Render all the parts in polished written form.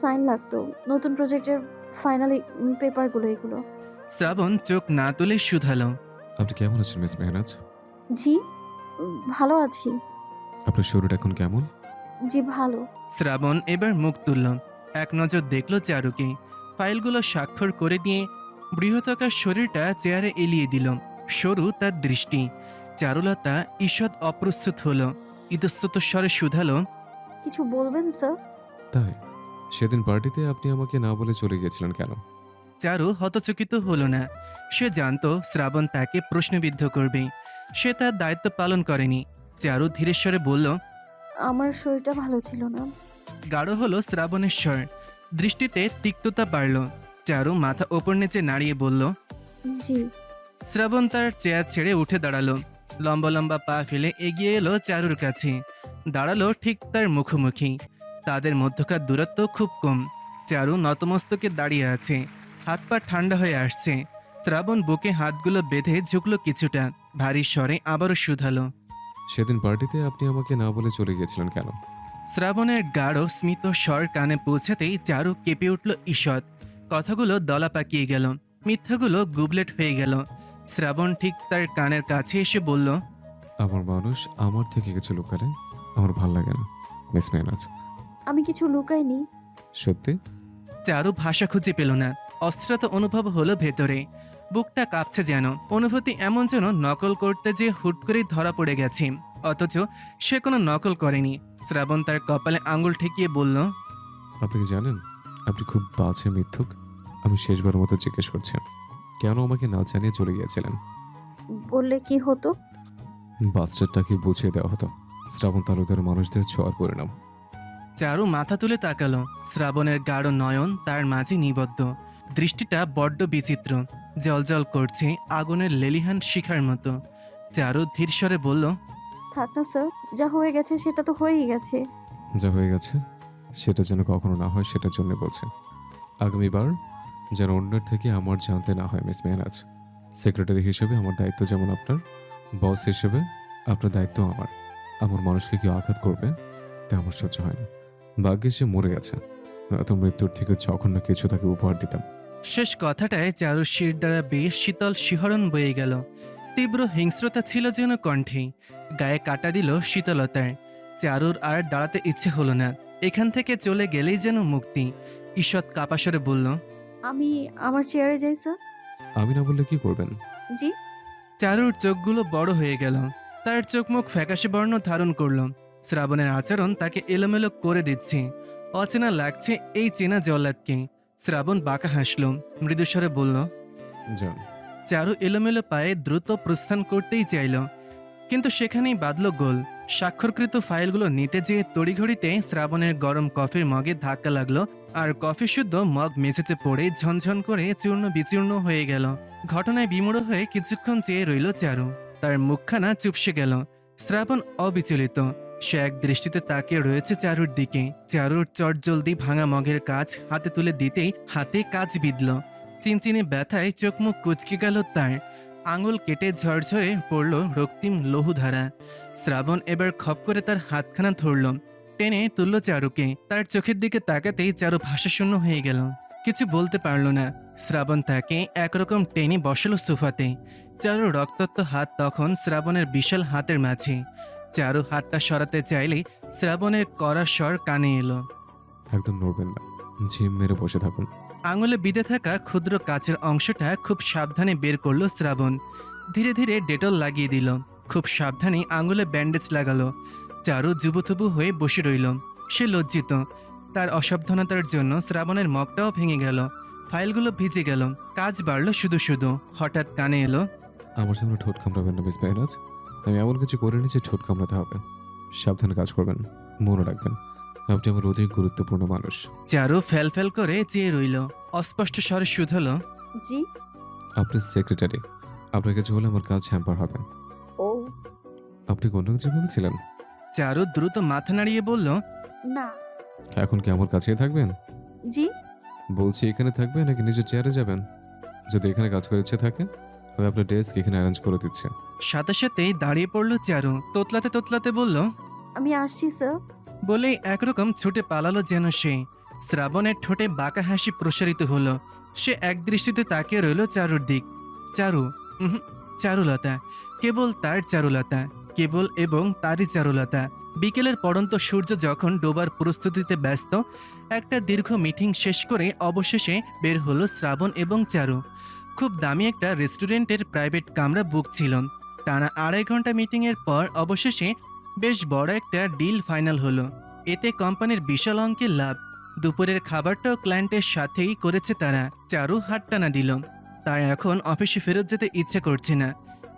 Sign লাগতো, নতুন প্রজেক্টের ফাইনালি পেপারগুলো এগুলো। শ্রাবণ চোখ না তুলে শুধালো। আপনি কেমন আছেন মিস মেহনাজ? জি, ভালো আছি। আপনার শরীর এখন কেমন? জি ভালো। শ্রাবণ এবার মুখ তুলল, এক নজর দেখল চারুকে। ফাইলগুলো স্বাক্ষর করে দিয়ে বৃহতাকার শরীরটা চেয়ারে এলিয়ে দিল। সরু তার দৃষ্টি। চারুলতা ঈষৎ অপ্রস্তুত হলো। ইতস্তত স্বরে শুধালো। কিছু বলবেন স্যার? তাই সেদিন পার্টিতে আপনি আমাকে না বলে চলে গিয়েছিলেন কেন? চারু হতচকিত হলো না। সে জানতো শ্রাবণ তাকে প্রশ্নবিদ্ধ করবে। সে তার দায়িত্ব পালন করেনি। চারু ধীরেস্বরে বলল। আমার শরীরটা ভালো ছিল না। গাঢ় হলো শ্রাবণের স্বর। দৃষ্টিতে তিক্ততা বাড়ল। চারু মাথা ওপর নিচে নাড়িয়ে বলল। জি। শ্রাবণ তার চেয়ার ছেড়ে উঠে দাঁড়ালো। লম্বা লম্বা পা ফেলে এগিয়ে এলো চারুর কাছে। দাঁড়ালো ঠিক তার মুখোমুখি। তাদের মধ্যকার দূরত্ব খুব কম। চারু নতমস্তকে দাঁড়িয়ে আছে। হাত পা ঠান্ডা হয়ে আসছে। শ্রাবণ বুকে হাতগুলো বেঁধে ঝুঁকলো কিছুটা। ভারী স্বরে আবারও শুধালো। সেদিন পার্টিতে আপনি আমাকে না বলে চলে গিয়েছিলেন কেন? শ্রাবণের গাঢ় স্মিত স্বর কানে পৌঁছাতেই চারু কেঁপে উঠল ঈষৎ। কথাগুলো দলা পাকিয়ে গেল। মিথ্যাগুলো গুবলেট হয়ে গেল। শ্রাবণ ঠিক তার কানের কাছে এসে বলল। আমার মানুষ আমার থেকে কিছু লুকালে আমার ভাল লাগে না মিস মেহনাজ। আমি কিছু লুকাইনি। সত্যি? চারু ভাষা খুঁজে পেল না। অস্থিরতা অনুভব হলো ভেতরে। বুকটা কাঁপছে যেন। অনুভূতি এমন যেন নকল করতে যে হুট করেই ধরা পড়ে গেছে। অথচ সে কোনো নকল করেনি। শ্রাবণ তার কপালে আঙুল ঠেকিয়ে বলল। আপনি কি জানেন আপনি খুব বাজে মিথ্যুক? আমি শেষবার মতো জিজ্ঞেস করছি, কেন আমাকে না জানিয়ে চলে গিয়েছিলেন? বললে কি হতো? বাস্টারটাকে বুঝিয়ে দেওয়া হতো শ্রাবণ তালুকদার মানুষদের ছোঁয়ার পরিণাম। চারু মাথা তুলে তাকালো। শ্রাবণের গাঢ় নয়ন তার মাঝে নিবদ্ধ। দৃষ্টিটা বড্ড বিচিত্র। জলজল করছে আগুনের লেলিহান শিখার মতো। চারু ধীরস্বরে বলল। থাক না স্যার, যা হয়ে গেছে সেটা তো হয়েই গেছে। যা হয়ে গেছে সেটা যেন কখনো না হয় সেটার জন্য বলছে। আগামীবার যেন অন্যের থেকে আমার জানতে না হয় মিস মেহরাজ। সেক্রেটারি হিসেবে আমার দায়িত্ব যেমন আপনার, বস হিসেবে আপনার দায়িত্ব আমার। আমার মানুষকে কেউ আঘাত করবে তা আমার সহ্য হয় না। ভাগ্যে সে মরে গেছে, নয়তো মৃত্যুর থেকে জঘন্য কিছু তাকে উপহার দিতাম। শেষ কথাটায় চারুর শির দ্বারা বেশ শীতল শিহরণ বয়ে গেল। তীব্র হিংস্রতা ছিল যেন কণ্ঠে। গায়ে কাটা দিল শীতলতায়। চারুর আর দাঁড়াতে ইচ্ছে হলো না। এখান থেকে চলে গেলেই যেন মুক্তি। ঈষৎ কাপাসরে বলল। আমি আমার চেয়ারে যাই স্যার। আমি না বললে কি করবেন? জি। চারুর চোখগুলো বড় হয়ে গেল। তার চোখ মুখ ফ্যাকাশে বর্ণ ধারণ করল। শ্রাবণের আচরণ তাকে এলোমেলো করে দিচ্ছে। অচেনা লাগছে এই চেনা জল্লাদকে। শ্রাবণ বাঁকা হাসল। মৃদুস্বরে বলল। যান। চারু এলোমেলো পায়ে দ্রুত প্রস্থান করতেই চাইল, কিন্তু সেখানেই বাঁধল গোল। স্বাক্ষরকৃত ফাইলগুলো নিতে যেয়ে তড়িঘড়িতে শ্রাবণের গরম কফির মগে ধাক্কা লাগলো। আর কফি শুদ্ধ মগ মেঝেতে পড়ে ঝনঝন করে চূর্ণ বিচূর্ণ হয়ে গেল। ঘটনায় বিমূঢ় হয়ে কিছুক্ষণ চেয়ে রইল চারু। তার মুখখানা চুপসে গেল। শ্রাবণ অবিচলিত। সে এক দৃষ্টিতে তাকিয়ে রয়েছে চারুর দিকে। চারুর চটজলদি ভাঙা মগের কাজ হাতে তুলে দিতেই হাতে কাজ বিঁধল। চিনচিনে ব্যথায় চোখ মুখ কুচকে গেল তার। আঙুল কেটে ঝরঝরে পড়ল রক্তিম লহুধারা। শ্রাবণ এবার খপ করে তার হাতখানা ধরল, টেনে তুলল চারুকে। তার চোখের দিকে তাকাতেই চারু ভাষাশূন্য হয়ে গেল। কিছু বলতে পারল না। শ্রাবণ তাকে একরকম টেনে বসালো সোফাতে। চারু রক্তাক্ত হাত তখন শ্রাবণের বিশাল হাতের মাঝে। চারু হাতটা সরাতে চাইলে শ্রাবণের কড়া স্বর কানে এলো। একদম নড়বেন না, ঝিম মেরে বসে থাকুন। আঙুলে বিঁধে থাকা ক্ষুদ্র কাচের অংশটা খুব সাবধানে বের করলো শ্রাবণ। ধীরে ধীরে ডেটল লাগিয়ে দিল। খুব সাবধানে আঙুলে ব্যান্ডেজ লাগালো। চারু জুবুথুবু হয়ে বসে রইল। সে লজ্জিত। তার অসাবধানতার জন্য শ্রাবণের মগটাও ভেঙে গেল। ফাইলগুলো ভিজে গেল। কাজ বাড়ল শুধু শুধু। হঠাৎ কানে এলো। আমার সামনে ঠোঁট কামড়াবেন না মিস মেহরাজ। আমি এমন কিছু করিনি যে ঠোঁট কামড়াতে হবে। সাবধানে কাজ করবেন, মনে রাখবেন আপনি আমার অধিক গুরুত্বপূর্ণ মানুষ। চারু ফ্যাল ফ্যাল করে চেয়ে রইল। অস্পষ্ট স্বরে শুধালো। জি। আপনি সেক্রেটারি, আপনার কাছে হলে আমার কাজ হ্যাম্পার হবে। ও আপনি কোন কিছু ভেবেছিলেন? চারু দ্রুত মাথা নাড়িয়ে বলল। না। এখন কি আমার কাছেই থাকবেন? জি। বলছি এখানে থাকবেন নাকি নিজের চেয়ারে যাবেন? যদি এখানে কাজ করে ইচ্ছে থাকে আমি আপনার ডেস্ক এখানে অ্যারেঞ্জ করে দিচ্ছি। সাথে সাথেই দাঁড়িয়ে পড়ল চারু। তোতলাতে তোতলাতে বলল। আমি আসছি স্যার। বলেই একরকম ছুটে পালালো যেন সে। শ্রাবণের ঠোঁটে বাঁকা হাসি প্রসারিত হলো। সে একদৃষ্টিতে তাকিয়ে রইল চারুর দিক। চারু, চারুলতা, কেবল তার চারুলতা, কেবল এবং তারই চারুলতা। বিকেলের পড়ন্ত সূর্য যখন ডোবার প্রস্তুতিতে ব্যস্ত, একটা দীর্ঘ মিটিং শেষ করে অবশেষে বের হলো শ্রাবণ এবং চারু। খুব দামি একটা রেস্টুরেন্টের প্রাইভেট কামরা বুক ছিল। টানা 2.5 ঘন্টা মিটিংয়ের পর অবশেষে বেশ বড় একটা ডিল ফাইনাল হলো। এতে কোম্পানির বিশাল অঙ্কের লাভ। দুপুরের খাবারটাও ক্লায়েন্টের সাথেই করেছে তারা। চারু হাত টানা দিল। তার এখন অফিসে ফেরত যেতে ইচ্ছে করছে না,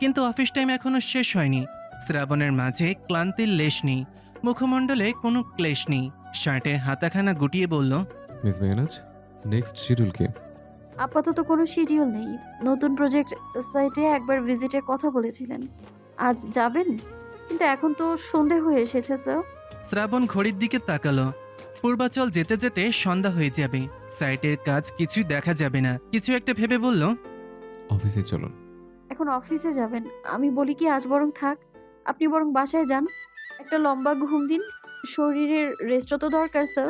কিন্তু অফিস টাইম এখনো শেষ হয়নি। শ্রাবণের মাঝে ক্লান্তির লেশ নেই, মুখমণ্ডলে কোনো ক্লেশ নেই। শার্টের হাতাখানা গুটিয়ে বলল, মিস মেহনাজ, নেক্সট শিডিউল কি? আপাতত কোনো শিডিউল নেই। নতুন প্রজেক্ট সাইটে একবার ভিজিটের কথা বলেছিলেন, আজ যাবেন? কিন্তু এখন তো সন্ধে হয়ে এসেছে স্যার। শ্রাবণ ঘড়ির দিকে তাকালো। পূর্বাচল যেতে যেতে সন্ধ্যা হয়ে যাবে, সাইটের কাজ কিছুই দেখা যাবে না। কিছু একটা ভেবে বলল, অফিসে চলুন। এখন অফিসে যাবেন? আমি বলি কি আজ বরং থাক, আপনি বরং বাসায় যান, একটা লম্বা ঘুম দিন, শরীরের রেস্টও তো দরকার স্যার।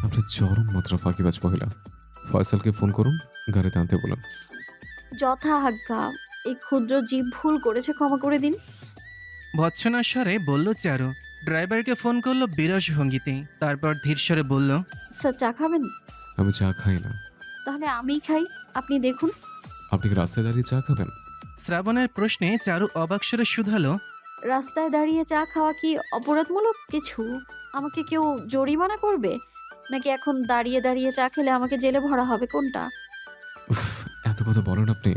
আপনি চরম মাত্রা ফাঁকিবাজ মহিলা। ফয়সালকে ফোন করুন, গাড়িতে আনতে বলুন। যথা আজ্ঞা। এই ক্ষুদ্র জীব ভুল করেছে, ক্ষমা করে দিন। ভৎসনা স্বরে বলল চারু। ড্রাইভারকে ফোন করলো বিরস ভঙ্গিতে, তারপর ধীর স্বরে বলল, স্যার চা খাবেন? আমি চা খাই না। তাহলে আমিই খাই, আপনি দেখুন। আপনি কি রাস্তায় দাঁড়িয়ে চা খাবেন? শ্রাবণের প্রশ্নে চারু অবাক স্বরে শুধালো, রাস্তায় দাঁড়িয়ে চা খাওয়া কি অপরাধমূলক কিছু? আমাকে কেউ জরিমানা করবে? নাকি এখন দাঁড়িয়ে দাঁড়িয়ে চা খেলে আমাকে জেলে ভরা হবে, কোনটা? উফ, এত কথা বলেন আপনি।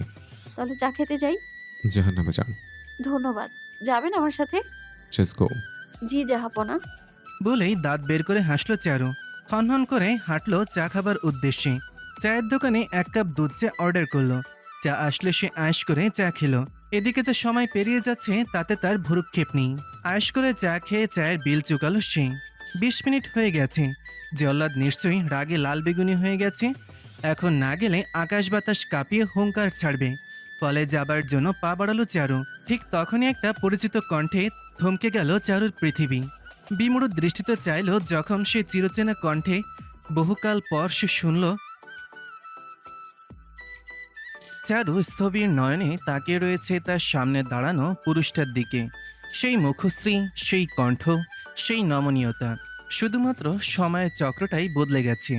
তাহলে চা খেতে যাই। জাহান্নামে যান। ধন্যবাদ। যাবেন আমার সাথে? চেস গো। জি জাহাপনা। বলেই দাঁত বের করে হাসলো চারু। হনহন করে হাঁটলো চা খাবার উদ্দেশ্যে। চায়ের দোকানে 1 কাপ দুধ চা অর্ডার করলো। চা আসলে সে আয়েশ করে চা খেলো। এদিকে যে সময় পেরিয়ে যাচ্ছে তাতে তার ভ্রুক্ষেপ নেই। আয়েশ করে চা খেয়ে চায়ের বিল চুকালো সে। 20 মিনিট হয়ে গেছে। জল্লাদ নিশ্চয়ই রাগে লাল বেগুনি হয়ে গেছে। এখন না গেলে আকাশ বাতাস কাঁপিয়ে হুঙ্কার ছাড়বে। ফলে যাবার জন্য পা বাড়ালো চারু। ঠিক তখনই একটা পরিচিত কণ্ঠে থমকে গেল চারুর পৃথিবী। বিমূঢ় দৃষ্টিতে চাইল, যখন সে চিরচেনা কণ্ঠে বহুকাল পর সে শুনল। চারু স্থবির নয়নে তাকিয়ে রয়েছে তার সামনে দাঁড়ানো পুরুষটার দিকে। সেই মুখশ্রী, সেই কণ্ঠ, সেই নমনীয়তা। শুধুমাত্র সময়ের চক্রটাই বদলে গেছে।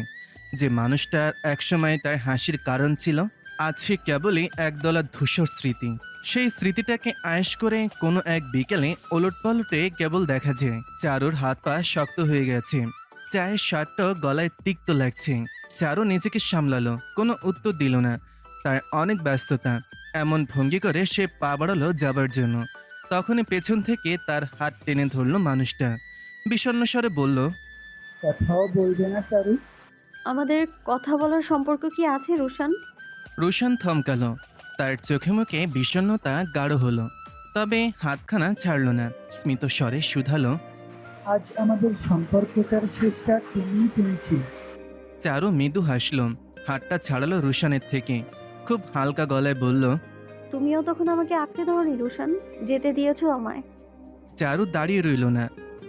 যে মানুষটার একসময় তার হাসির কারণ ছিল, আজ সে কেবলই একদলা ধূসর স্মৃতি। সেই স্মৃতিটাকে আয়েশ করে কোনো এক বিকেলে ওলটপালটে কেবল দেখা যায়। চারুর হাত পা শক্ত হয়ে গেছে, চায়ের স্বাদটাও গলায় তিক্ত লাগছে। চারু নিজেকে সামলালো, কোনো উত্তর দিল না। তার অনেক ব্যস্ততা। এমন ভঙ্গি করে সে পা বাড়ালো যাবার জন্য। তখনই পেছন থেকে তার হাত টেনে ধরলো মানুষটা। বিষণ্ণ স্বরে বলল, কথাও বলবে না চারু? আমাদের কথা বলার সম্পর্ক কি আছে রুশান? রুশান থমকালো। তার চোখে মুখে বিষণ্ণতা গাঢ় হলো, তবে হাতখানা ছাড়ল না। স্মিত স্বরে শুধালো, আজ আমাদের সম্পর্কটার শেষটা তুমি টেনেছিলে। চারু মৃদু হাসল, হাতটা ছাড়ালো রুশানের থেকে। খুব হালকা গলায় বলল, তুমিও তখন আমাকে আঁকড়ে ধরনি রুশান, যেতে দিয়েছো আমায়। চারু দাঁড়িয়ে রইল না।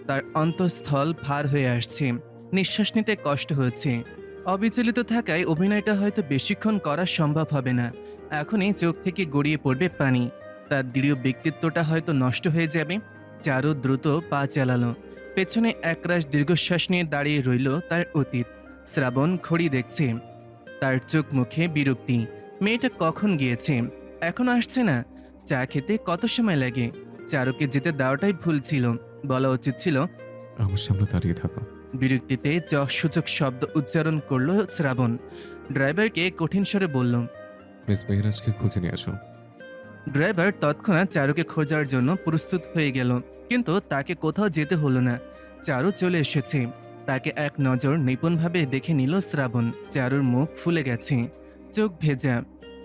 তার অন্তঃস্থল ভার হয়ে আসছে, নিঃশ্বাস নিতে কষ্ট হচ্ছে। অবিচলিত থাকায় অভিনয়টা হয়তো বেশিক্ষণ করা সম্ভব হবে না। এখনই চোখ থেকে গড়িয়ে পড়বে পানি। তার দৃঢ় ব্যক্তিত্বটা হয়তো নষ্ট হয়ে যাবে। চারু দ্রুত পা চালালো। পেছনে একরাশ দীর্ঘশ্বাস নিয়ে দাঁড়িয়ে রইল তার অতীত। শ্রাবণ ঘড়ি দেখছে, তার চোখ মুখে বিরক্তি। মেয়েটা কখন গিয়েছে, এখনো আসছে না? চা খেতে কত সময় লাগে? চারুকে যেতে দেওয়াটাই ভুল ছিল, বলা উচিত ছিল। আমার সামনে দাঁড়িয়ে থাকো। বিরক্তিতে যশসূচক শব্দ উচ্চারণ করলো শ্রাবণ। ড্রাইভারকে কঠিন স্বরে বলল। মিস মেহরাজকে খুঁজে নিয়ে আসো। ড্রাইভার তৎক্ষণাৎ চারুকে খোঁজার জন্য প্রস্তুত হয়ে গেল, কিন্তু তাকে কোথাও যেতে হলো না। চারু চলে এসেছে। তাকে এক নজর নিপুণভাবে দেখে নিল শ্রাবণ। চারুর মুখ ফুলে গেছে, চোখ ভেজা,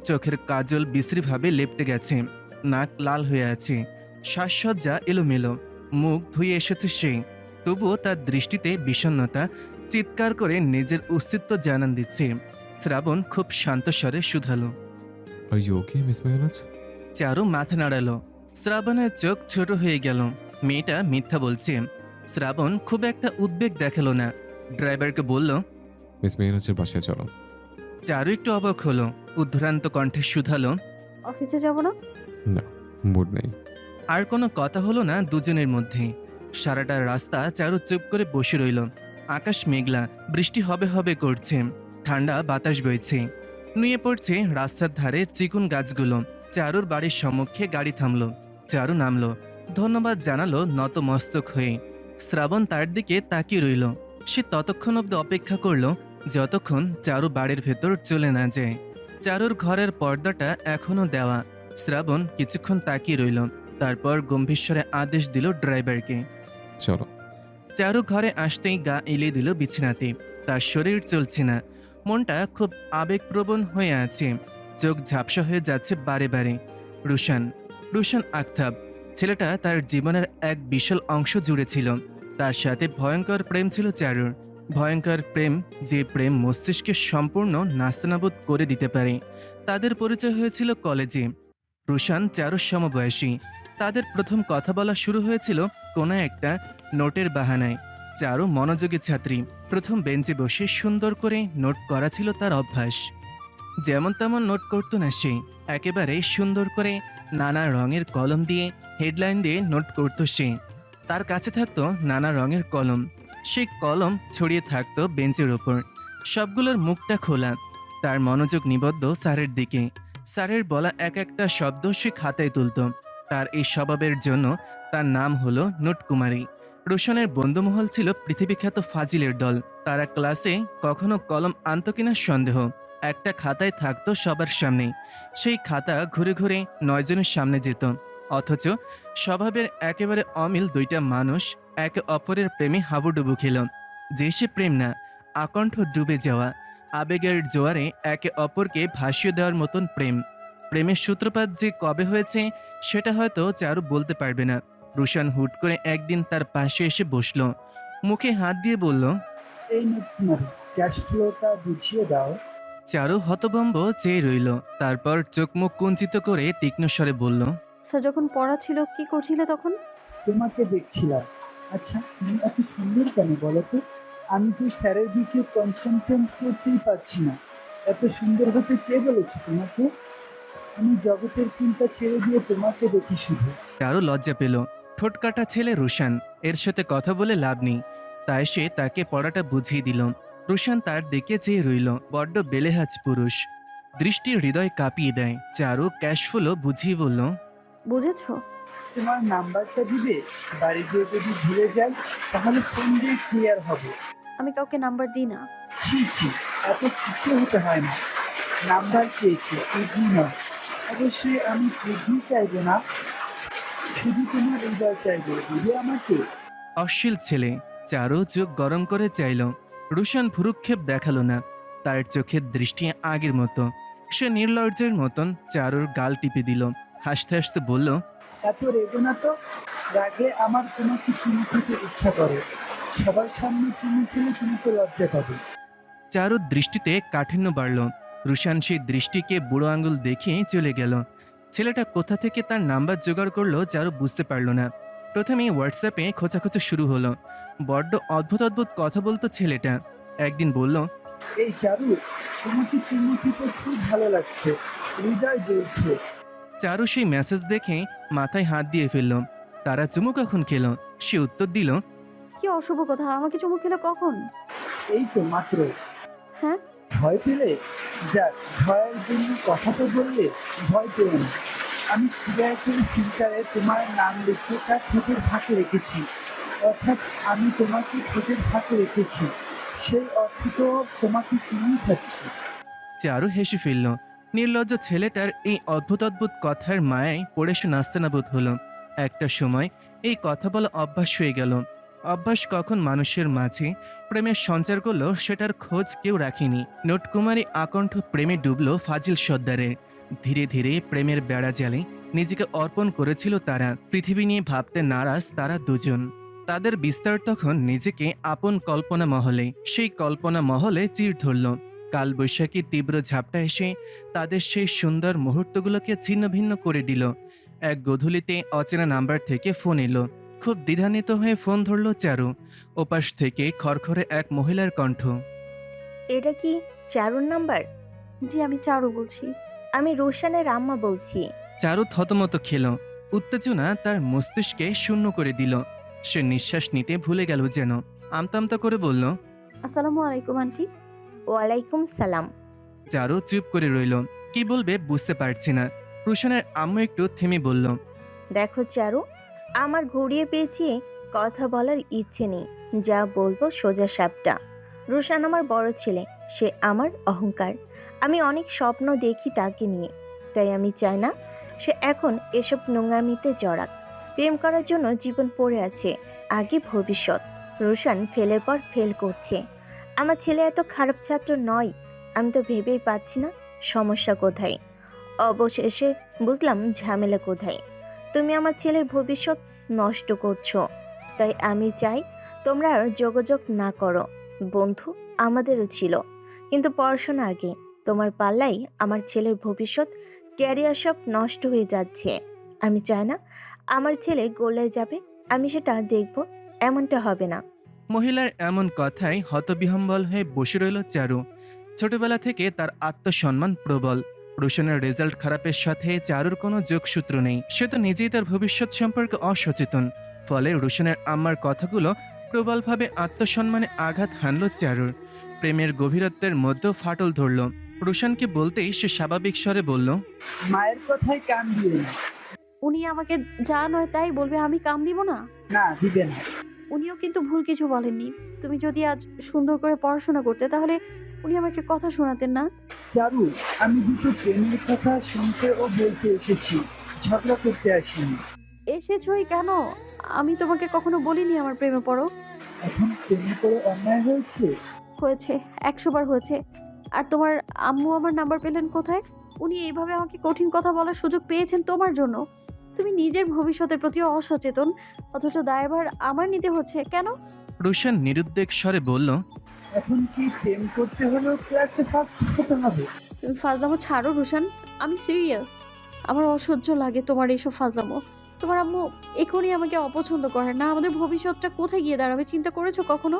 চোখের কাজল বিশ্রীভাবে লেপটে গেছে, নাক লাল হয়ে আছে, শ্বাসসজ্জা এলোমেলো। মুখ ধুয়ে এসেছে সে, তবুও তার দৃষ্টিতে বিষণ্ণতা। চিৎকার করে নিজের অস্তিত্ব জানান দিচ্ছে। শ্রাবণ খুব শান্ত স্বরে শুধালো। Are you okay miss Mehraj? Charu মাথা নাড়ালো। শ্রাবণের চোখ ছোট হয়ে গেল। মেয়েটা মিথ্যা বলছে। শ্রাবণ খুব একটা উদ্বেগ দেখালো না। ড্রাইভারকে বলল, মিস মেহরাজের বাসায় চলো। চারু একটু অবাক হলো, উদ্ধরান্ত কণ্ঠে শুধালো, অফিসে যাব না? না, মুড নেই। আর কোনো কথা হলো না দুজনের মধ্যে। সারাটা রাস্তা চারু চুপ করে বসে রইল। আকাশ মেঘলা, বৃষ্টি হবে হবে করছে, ঠান্ডা বাতাস বইছে, নুয়ে পড়ছে রাস্তার ধারে চিকুন গাছগুলো। চারুর বাড়ির সম্মুখে গাড়ি থামলো। চারু নামলো, ধন্যবাদ জানালো নত মস্তক হয়ে। শ্রাবণ তার দিকে তাকিয়ে রইল। সে ততক্ষণ অব্দি অপেক্ষা করলো যতক্ষণ চারু বাড়ির ভেতর চলে না যায়। চারুর ঘরের পর্দাটা এখনো দেওয়া। শ্রাবণ কিছুক্ষণ তাকিয়ে রইল, তারপর গম্ভীর আদেশ দিল ড্রাইভারকে। চলো। চারু ঘরে আসতেই গা এলিয়ে দিল বিছানাতে। তার শরীর চলছে না, মনটা খুব আবেগপ্রবণ হয়ে আছে, চোখ ঝাপসা হয়ে যাচ্ছে বারে বারে। রুশান আখতাব, ছেলেটা তার জীবনের এক বিশাল অংশ জুড়ে ছিল। তার সাথে ভয়ঙ্কর প্রেম ছিল চারুর। ভয়ঙ্কর প্রেম, যে প্রেম মস্তিষ্কে সম্পূর্ণ নাস্তানাবুদ করে দিতে পারে। তাদের পরিচয় হয়েছিল কলেজে। রুশান চারুর সমবয়সী। তাদের প্রথম কথা বলা শুরু হয়েছিল কোনো একটা নোটের বাহানায়। চারু মনোযোগী ছাত্রী, প্রথম বেঞ্চে বসে সুন্দর করে নোট করা ছিল তার অভ্যাস। যেমন তেমন নোট করতো না সে, একেবারে সুন্দর করে নানা রঙের কলম দিয়ে, হেডলাইন দিয়ে নোট করতো সে। তার কাছে থাকতো নানা রঙের কলম, সেই কলম ছড়িয়ে থাকতো বেঞ্চের ওপর। সবগুলোর মুখটা খোলা, তার মনোযোগ নিবদ্ধ স্যারের দিকে। স্যারের বলা এক একটা শব্দ সে খাতায় তুলত। তার এই স্বভাবের জন্য তার নাম হলো নোটকুমারী। রোশনের বন্ধুমহল ছিল পৃথিবীখ্যাত ফাজিলের দল। তারা ক্লাসে কখনো কলম আনতো কিনা সন্দেহ। একটা খাতায় থাকতো সবার সামনে, সেই খাতা ঘুরে ঘুরে 9 জনের সামনে যেত। অথচ স্বভাবের একেবারে অমিল দুইটা মানুষ একে অপরের প্রেমে হাবুডুবু খেল। যে সে প্রেম না, আকণ্ঠ ডুবে যাওয়া, আবেগের জোয়ারে একে অপরকে ভাসিয়ে দেওয়ার মতন প্রেম। প্রেমের সূত্রপাত যে কবে হয়েছে সেটা হয়তো চারু বলতে পারবে না। রুশান হুট করে একদিন তার পাশে এসে বসল, মুখে হাত দিয়ে বলল, এই নোটকুমারী, ক্যাশ ফ্লোটা বুঝিয়ে দাও। চারু হতভম্ব চেয়ে রইল, তারপর চোখ মুখ কুঞ্চিত করে তীক্ষ্ণ স্বরে বলল, স্যার যখন পড়া ছিল কি করছিলে তখন? তোমাকে দেখছিলাম। আচ্ছা, তুমি এত সুন্দর কেন বলো তো? আমি তো স্যারের দিকে কনসেন্ট্রেট করতেই পারছি না। এত সুন্দর হতে কে বলেছে তোমাকে? আমি জগতের চিন্তা ছেড়ে দিয়ে তোমাকে দেখি শুধু। চারু লজ্জা পেল। ঠোঁটকাটা ছেলে রুশান, এর সাথে কথা বলে লাভ নেই, তাই সে তাকে পড়াটা বুঝিয়ে দিল। রুশান তার দিকে চেয়ে রইল, বড্ড বেলেহাজ পুরুষ, দৃষ্টি হৃদয় কাঁপিয়ে দেয়। চারু ক্যাশফুলও বুঝিয়ে বলল, বুঝেছো? তোমার নাম্বারটা দিবে? বাড়ি যেয়ে যদি ভুলে যাই তাহলে ফোন দিয়ে ক্লিয়ার হবে। আমি কাউকে নাম্বার দিই না। ছি ছি, এত ক্ষিপ্ত হতে হয় না। নাম্বার চেয়েছি, কিডনি নয়। অবশ্যই আমি কিডনি চাইবো না, শুধু তোমার হৃদয় চাইবো। দিবে আমাকে? অশ্লীল ছেলে। চারু চোখ গরম করে চাইল। রুশান ভুরুক্ষেপ দেখালো না, তার চোখের দৃষ্টি আগের মতো। সে নির্লজ্জের মতন চারুর গাল টিপে দিল, হাসতে হাসতে বলল, এত রেগো না তো। রাগলে আমার তোমাকে চুমু খেতে ইচ্ছা করে। সবার সামনে চুমু খেলে তুমি তো লজ্জা পাবে। চারুর দৃষ্টিতে কাঠিন্য বাড়ল। রুশান সেই দৃষ্টিকে বুড়ো আঙুল দেখিয়ে চলে গেল। ছেলেটা কোথা থেকে তার নাম্বার জোগাড় করলো চারু বুঝতে পারল না। প্রথমে হোয়াটসঅ্যাপে খোঁচাখোঁচা শুরু হলো। বড্ড অদ্ভুত অদ্ভুত কথা বলতো ছেলেটা। একদিন বলল, এই চারু, তোমাকে চুমু খেতে খুব ভালো লাগছে, হৃদয় জ্বলছে। চারু সেই মেসেজ দেখে মাথায় হাত দিয়ে ফেলল। তারা চুমু কখন খেলো? সে উত্তর দিল, কি অশুভ কথা, আমাকে চুমু খেলে কখন? এই তো মাত্র। হ্যাঁ? ভয় পেলে? যাক, ভয়ের জন্য কথা তো বললে, ভয় পেও না। আমি সিগারেটের ফিল্টারে তোমার নাম লিখে তার ঠোঁটের ফাঁকে রেখেছি। অর্থাৎ আমি তোমাকে ঠোঁটের ফাঁকে রেখেছি, সেই অর্থ তো তোমাকে চুমু খাচ্ছি। চারু হেসে ফেলল। নির্লজ্জ ছেলেটার এই অদ্ভুত অদ্ভুত কথার মায়ায় পড়ে সে নাস্তানাবুদ হলো। একটা সময় এই কথা বলা অভ্যাস হয়ে গেল। অভ্যাস কখন মানুষের মাঝে প্রেমের সঞ্চার করলো সেটার খোঁজ কেউ রাখেনি। নোটকুমারী আকণ্ঠ প্রেমে ডুবল ফাজিল সর্দারের। ধীরে ধীরে প্রেমের বেড়া জালে নিজেকে অর্পণ করেছিল তারা। পৃথিবী নিয়ে ভাবতে নারাজ তারা দুজন। তাদের বিস্তার তখন নিজেকে আপন কল্পনা মহলে। সেই কল্পনা মহলে চির ধরল। কালবৈশাখীর তীব্র ঝাপটা এসে তাদের সেই সুন্দর মুহূর্তগুলোকে ছিন্ন ভিন্ন করে দিল। এক গধূলিতে অচেনা নাম্বার থেকে ফোন এলো। খুব দ্বিধান্বিত হয়ে ফোন ধরল চারু। ওপাশ থেকে খড়খড়ে এক মহিলার কণ্ঠ। এটা কি চারুর নাম্বার? জি, আমি চারু বলছি। আমি রোশানের আম্মা বলছি। চারু থতমত খেল। উত্তেজনা তার মস্তিষ্কে শূন্য করে দিল। সে নিঃশ্বাস নিতে ভুলে গেল যেন। আমতা আমতা করে বলল, আসসালামু আলাইকুম আন্টি। ওয়ালাইকুম সালাম। চারু চুপ করে রইল। কি বলবে বুঝতে পারছি না। রুশানের আম্মু একটু থেমে বলল, দেখো চারু, আমার ঘুরিয়ে পেঁচিয়ে কথা বলার ইচ্ছে নেই। যা বলবো সোজা সাপটা। রোশান আমার বড় ছেলে, সে আমার অহংকার। আমি অনেক স্বপ্ন দেখি তাকে নিয়ে, তাই আমি চাই না সে এখন এসব নোংরামিতে জড়াক। প্রেম করার জন্য জীবন পড়ে আছে, আগে ভবিষ্যৎ। রোশান ফেলের পর ফেল করছে। আমার ছেলে এত খারাপ ছাত্র নয়। আমি তো ভেবেই পাচ্ছি না সমস্যা কোথায়। অবশেষে বুঝলাম ঝামেলা কোথায়। তুমি আমার ছেলের ভবিষ্যৎ নষ্ট করছো, তাই আমি চাই তোমরা আর যোগাযোগ না করো। বন্ধু আমাদেরও ছিল, কিন্তু পড়াশোনা আগে। তোমার পাল্লাই আমার ছেলের ভবিষ্যৎ, ক্যারিয়ার সব নষ্ট হয়ে যাচ্ছে। আমি চাই না আমার ছেলে গোল্লায় যাবে, আমি সেটা দেখব। এমনটা হবে না। মহিলার এমন কথায় হতবিহম্বল হয়ে বসে রইল চারু। ছোটবেলা থেকে তার আত্মসম্মান প্রবল। রোশনের রেজাল্ট খারাপের সাথে চারুর কোনো যোগসূত্র নেই। সে তো নিজেই তার ভবিষ্যৎ সম্পর্কে অসচেতন। ফলে রোশনের আম্মার কথাগুলো প্রবলভাবে আত্মসম্মানে আঘাত হানল চারুর। প্রেমের গভীরত্বের মধ্যেও ফাটল ধরল। রোশনকে বলতেই সে স্বাভাবিক স্বরে বলল, মায়ের কথায় কান দিও না। উনি আমাকে যা নয় তাই বলবে, আমি কাম দিব না? না, দিবে না। উনিও কিন্তু ভুল কিছু বলেননি। তুমি যদি আজ সুন্দর করে পড়াশোনা করতে, তাহলে উনি আমাকে কথা শোনাতেন না? চারু, আমি দুটো প্রেমের কথা শুনতে ও বলতে এসেছি, ঝগড়া করতে আসিনি। এসেছই কেন? আমি তোমাকে কখনো বলিনি আমার প্রেমে পড়ো। এখন প্রেমে করে অন্যায় হয়েছে? হয়েছে, 100 বার হয়েছে। আর তোমার আম্মু আমার নাম্বার পেলেন কোথায়? উনি এইভাবে আমাকে কঠিন কথা বলার সুযোগ পেয়েছেন তোমার জন্য। তুমি নিজের ভবিষ্যতের প্রতিও অসচেতন, অথচ দায়ভার আমার নিতে হচ্ছে কেন? রোশন নিরুদ্বেগ স্বরে বলল, এখন কি প্রেম করতে হলেও ক্লাসে ফার্স্ট হতে হবে? তুমি ফাজলামো ছাড়ো রুশান, আমি সিরিয়াস। আমার অসহ্য লাগে তোমার এইসব ফাজলামো। তোমার আম্মু এখনই আমাকে অপছন্দ করে না। আমাদের ভবিষ্যৎটা কোথায় গিয়ে দাঁড়াবে চিন্তা করেছো কখনো?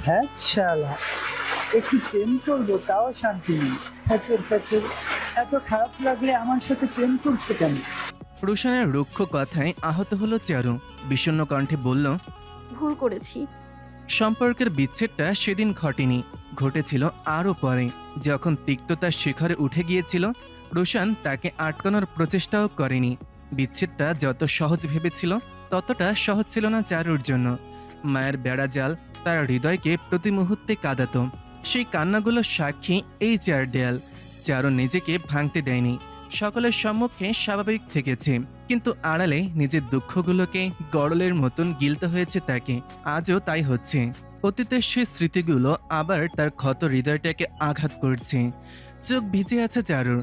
হ্যাঁ শালা, একটু প্রেম করবো তাও শান্তি নেই। ফ্যাচর ফ্যাচর, এত খারাপ লাগলে আমার সাথে প্রেম করছে কেন? রোশনের রুক্ষ কথায় আহত হলো চারু। বিষণ্ণ কণ্ঠে বলল, ভুল করেছি। সম্পর্কের বিচ্ছেদটা সেদিন ঘটেনি, ঘটেছিল আরও পরে, যখন তিক্ততার শিখরে উঠে গিয়েছিল। রোশন তাকে আটকানোর প্রচেষ্টাও করেনি। বিচ্ছেদটা যত সহজ ভেবেছিল, ততটা সহজ ছিল না চারুর জন্য। মায়ের বেড়াজাল তার হৃদয়কে প্রতি মুহূর্তে কাঁদাতো। সেই কান্নাগুলোর সাক্ষী এই চার দেয়াল। চারু নিজেকে ভাঙতে দেয়নি, সকলের সম্মুখে স্বাভাবিক থেকেছে, কিন্তু আড়ালে নিজের দুঃখগুলোকে গড়লের মতন গিলতে হয়েছে তাকে। আজও তাই হচ্ছে। অতীতের সেই স্মৃতিগুলো আবার তার ক্ষত হৃদয়টাকে আঘাত করছে। চোখ ভিজে আছে চারুর,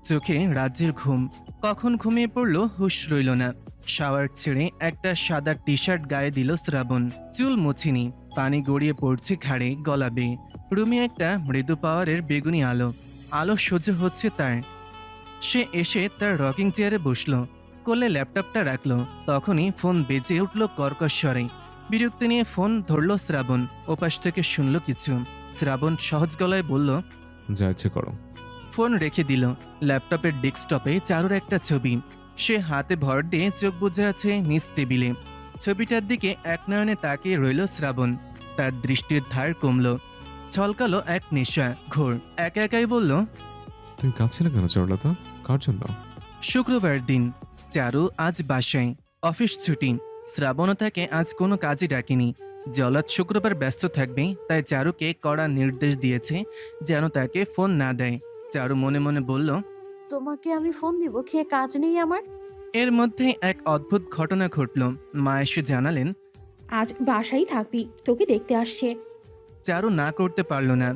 চোখে রাজ্যের ঘুম। কখন ঘুমিয়ে পড়লো হুঁশ রইল না। শাওয়ার ছেড়ে একটা সাদা টি শার্ট গায়ে দিল শ্রাবণ। চুল মুছিনি, পানি গড়িয়ে পড়ছে ঘাড়ে, গলাবে। রুমে একটা মৃদু পাওয়ারের বেগুনি আলো। আলো সহ্য হচ্ছে তার। সে এসে তার রকিং চেয়ারে বসলো, কোলে ল্যাপটপটা রাখলো। তখনই ফোন বেজে উঠল কর্কশ স্বরে। বিরক্তি নিয়ে ফোন ধরল শ্রাবণ। ওপাশ থেকে শুনল কিছু। শ্রাবণ সহজ গলায় বলল, যা ইচ্ছে করো। ফোন রেখে দিল। ল্যাপটপের ডেস্কটপে চারুর একটা ছবি। সে হাতে ভর দিয়ে চোখ বুজে আছে নিজ টেবিলে। ছবিটার দিকে এক নয়নে তাকিয়ে রইল শ্রাবণ। তার দৃষ্টির ধার কমল, ছলকালো এক নেশা ঘোর। একা একাই বলল, তুমি কাঁদছিলে কেন চরলতা? কার জন্য? শুক্রবার দিন, চারু আজ বাসায়, অফিস ছুটি। শ্রাবণও তাকে আজ কোনো কাজে ডাকেনি। জলাদ শুক্রবার ব্যস্ত থাকবে, তাই চারুকে কড়া নির্দেশ দিয়েছে যেন তাকে ফোন না দেয়। চারু মনে মনে বলল, তোমাকে আমি ফোন দিব, খেয়ে কাজ নেই আমার? এর মধ্যেই এক অদ্ভুত ঘটনা ঘটল। মা এসে জানালেন, আজ বাসায় থাকবি, তোকে দেখতে আসছে। চারু না করতে পারল না।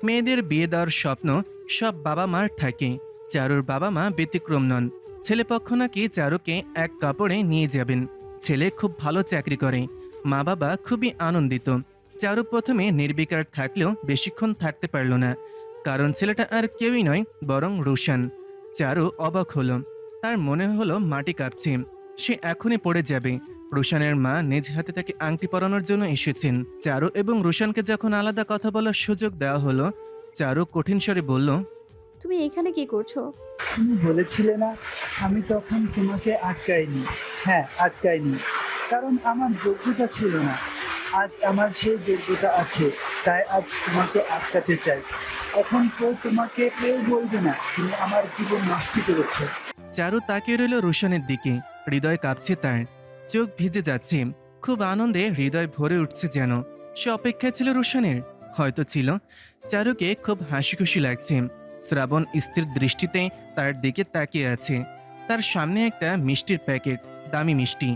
মেয়েদের বিয়ে দেওয়ার স্বপ্ন সব বাবা মার থাকে। চারুর বাবা মা ব্যতিক্রম নন। ছেলেপক্ষ নাকি চারুকে এক কাপড়ে নিয়ে যাবেন। ছেলে খুব ভালো চাকরি করে। মা বাবা খুবই আনন্দিত। চারু প্রথমে নির্বিকার থাকলেও বেশিক্ষণ থাকতে পারল না, কারণ ছেলেটা আর কেউই নয় বরং রোশন। চারু অবাক হলো। তার মনে হলো মাটি কাঁপছে, সে এখনই পড়ে যাবে। রোশানের মা নিজ হাতে তাকে আংটি পরানোর জন্য এসেছেন। চারু এবং রোশানকে যখন আলাদা কথা বলার সুযোগ দেওয়া হলো, চারু কঠিন স্বরে বলল, তুমি এখানে কি করছো? তুমি বলেছিলে না আমি তখন তোমাকে আটকাইনি। হ্যাঁ, আটকাইনি, কারণ আমার যোগ্যতা ছিল না। আজ আমার সেই যোগ্যতা আছে, তাই আজ তোমাকে আটকাতে চাই। এখন তো তোমাকে কেউ বলবে না তুমি আমার জীবন নষ্ট করেছো। চারু তাকিয়ে রইল রুশানের দিকে। হৃদয় কাঁপছে তার, চোখ ভিজে যাচ্ছে। খুব আনন্দে হৃদয় ভরে উঠছে যেন। সে অপেক্ষায় ছিল রুশানের, হয়তো ছিল। চারুকে খুব হাসি খুশি লাগছে। শ্রাবণ স্থির দৃষ্টিতে তার দিকে তাকিয়ে আছে। তার সামনে একটা মিষ্টির প্যাকেট, দামি মিষ্টি।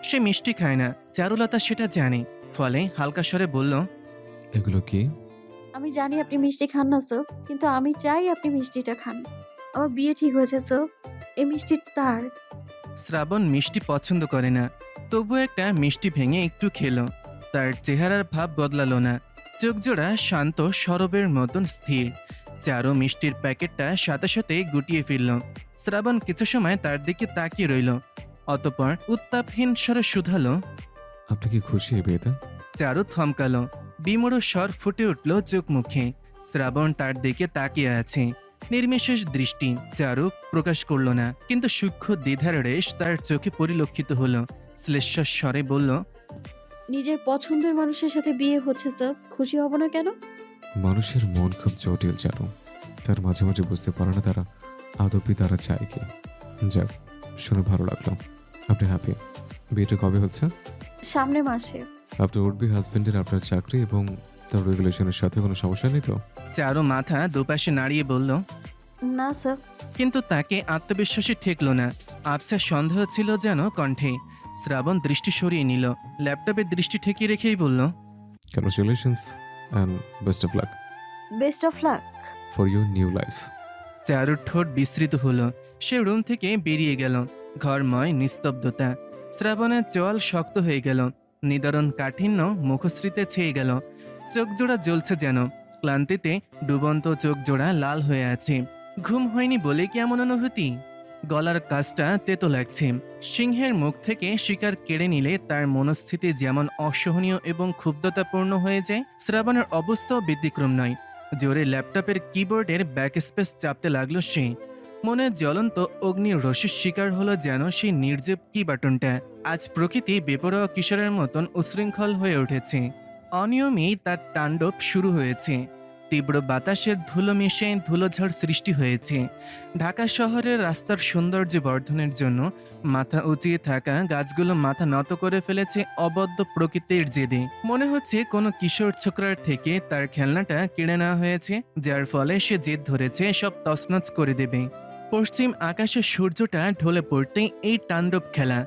সে মিষ্টি খায় না, চারুলতা সেটা জানে। ফলে হালকা স্বরে বলল, এগুলো কি? আমি জানি আপনি মিষ্টি খান না স্যার, কিন্তু আমি চাই আপনি মিষ্টিটা খান। আমার বিয়ে ঠিক হয়েছে স্যার, এই মিষ্টি তার। শ্রাবণ মিষ্টি পছন্দ করে না, তবু একটা মিষ্টি ভেঙে একটু খেলো। তার চেহারার ভাব বদলালো না, চোখ জোড়া শান্ত সরবের মতন স্থির। চারু মিষ্টির প্যাকেটটা সাথে সাথে গুটিয়ে ফেলল। শ্রাবণ কিছু সময় তার দিকে তাকিয়ে রইল, অতঃপর উত্তাপহীন স্বরে শুধালো। আপনি কি খুশি এই বিয়েতে? চারু থমকালো, বিমূঢ় স্বর ফুটে উঠল চোখ মুখে। শ্রাবণ তার দিকে তাকিয়ে আছে, নির্বিশেষ দৃষ্টি। চারু প্রকাশ করল না, কিন্তু সূক্ষ্ম দ্বিধার রেশ তার চোখে পরিলক্ষিত হলো। শ্লেষ্মার স্বরে বলল, নিজের পছন্দের মানুষের সাথে বিয়ে হচ্ছে স্যার, খুশি হব না কেন? মানুষের মন খুব জটিল জানো, তার মাঝে মাঝে বুঝতে পারে না তারা আদপি তারা চায় কি। যাক, শুনে ভালো লাগলো। আপনি হ্যাপি? বিয়েটা কবে হচ্ছে? সামনের মাসে। আপনার উডবি হাজবেন্ডের আপনার চাকরি এবং তার রেগুলেশনের সাথে কোনো সমস্যা নেই তো? চারু মাথা দুপাশে নাড়িয়ে বলল। না স্যার। কিন্তু তাকে আত্মবিশ্বাসী ঠেকল না। আবছা সন্দেহ ছিল যেন কণ্ঠে। শ্রাবণ দৃষ্টি সরিয়ে নিল, ল্যাপটপে দৃষ্টি ঠেকিয়ে রেখেই বলল, congratulations and best of luck best of luck. For your new life. চারুর ঠোঁট বিস্তৃত হলো। সে রুম থেকে বেরিয়ে গেল। ঘরময় নিস্তব্ধতা। শ্রাবণের চোয়াল শক্ত হয়ে গেল, নিদারুণ কাঠিন্য মুখশ্রীতে ছেয়ে গেল। চোখ জোড়া জ্বলছে যেন, ক্লান্তিতে ডুবন্ত চোখ জোড়া লাল হয়ে আছে। ঘুম হয়নি বলে কি এমন অনুভূতি? গলার কাজটা তেতো লাগছে। সিংহের মুখ থেকে শিকার কেড়ে নিলে তার মনস্থিতি যেমন অসহনীয় এবং ক্ষুব্ধতাপূর্ণ হয়ে যায়, শ্রাবণের অবস্থাও ব্যতিক্রম নয়। জোরে ল্যাপটপের কিবোর্ডের ব্যাকস্পেস চাপতে লাগলো সে। মনে জ্বলন্ত অগ্নির রসের শিকার হলো যেন সেই নির্জীব কি বাটনটা। আজ প্রকৃতি বেপরোয়া কিশোরের মতন উশৃঙ্খল হয়ে উঠেছে। অনিয়মেই তার তাণ্ডব শুরু হয়েছে। তীব্র বাতাসের ধুলো মিশে ধুলোঝড় সৃষ্টি হয়েছে। ঢাকা শহরের রাস্তার সৌন্দর্য বর্ধনের জন্য মাথা উঁচিয়ে থাকা গাছগুলো মাথা নত করে ফেলেছে অবদ্ধ প্রকৃতির জেদে। মনে হচ্ছে কোনো কিশোর ছোকরার থেকে তার খেলনাটা কিনে নেওয়া হয়েছে, যার ফলে সে জেদ ধরেছে সব তছনছ করে দেবে। পশ্চিম আকাশে সূর্যটা ঢলে পড়তেই এই তাণ্ডব খেলা।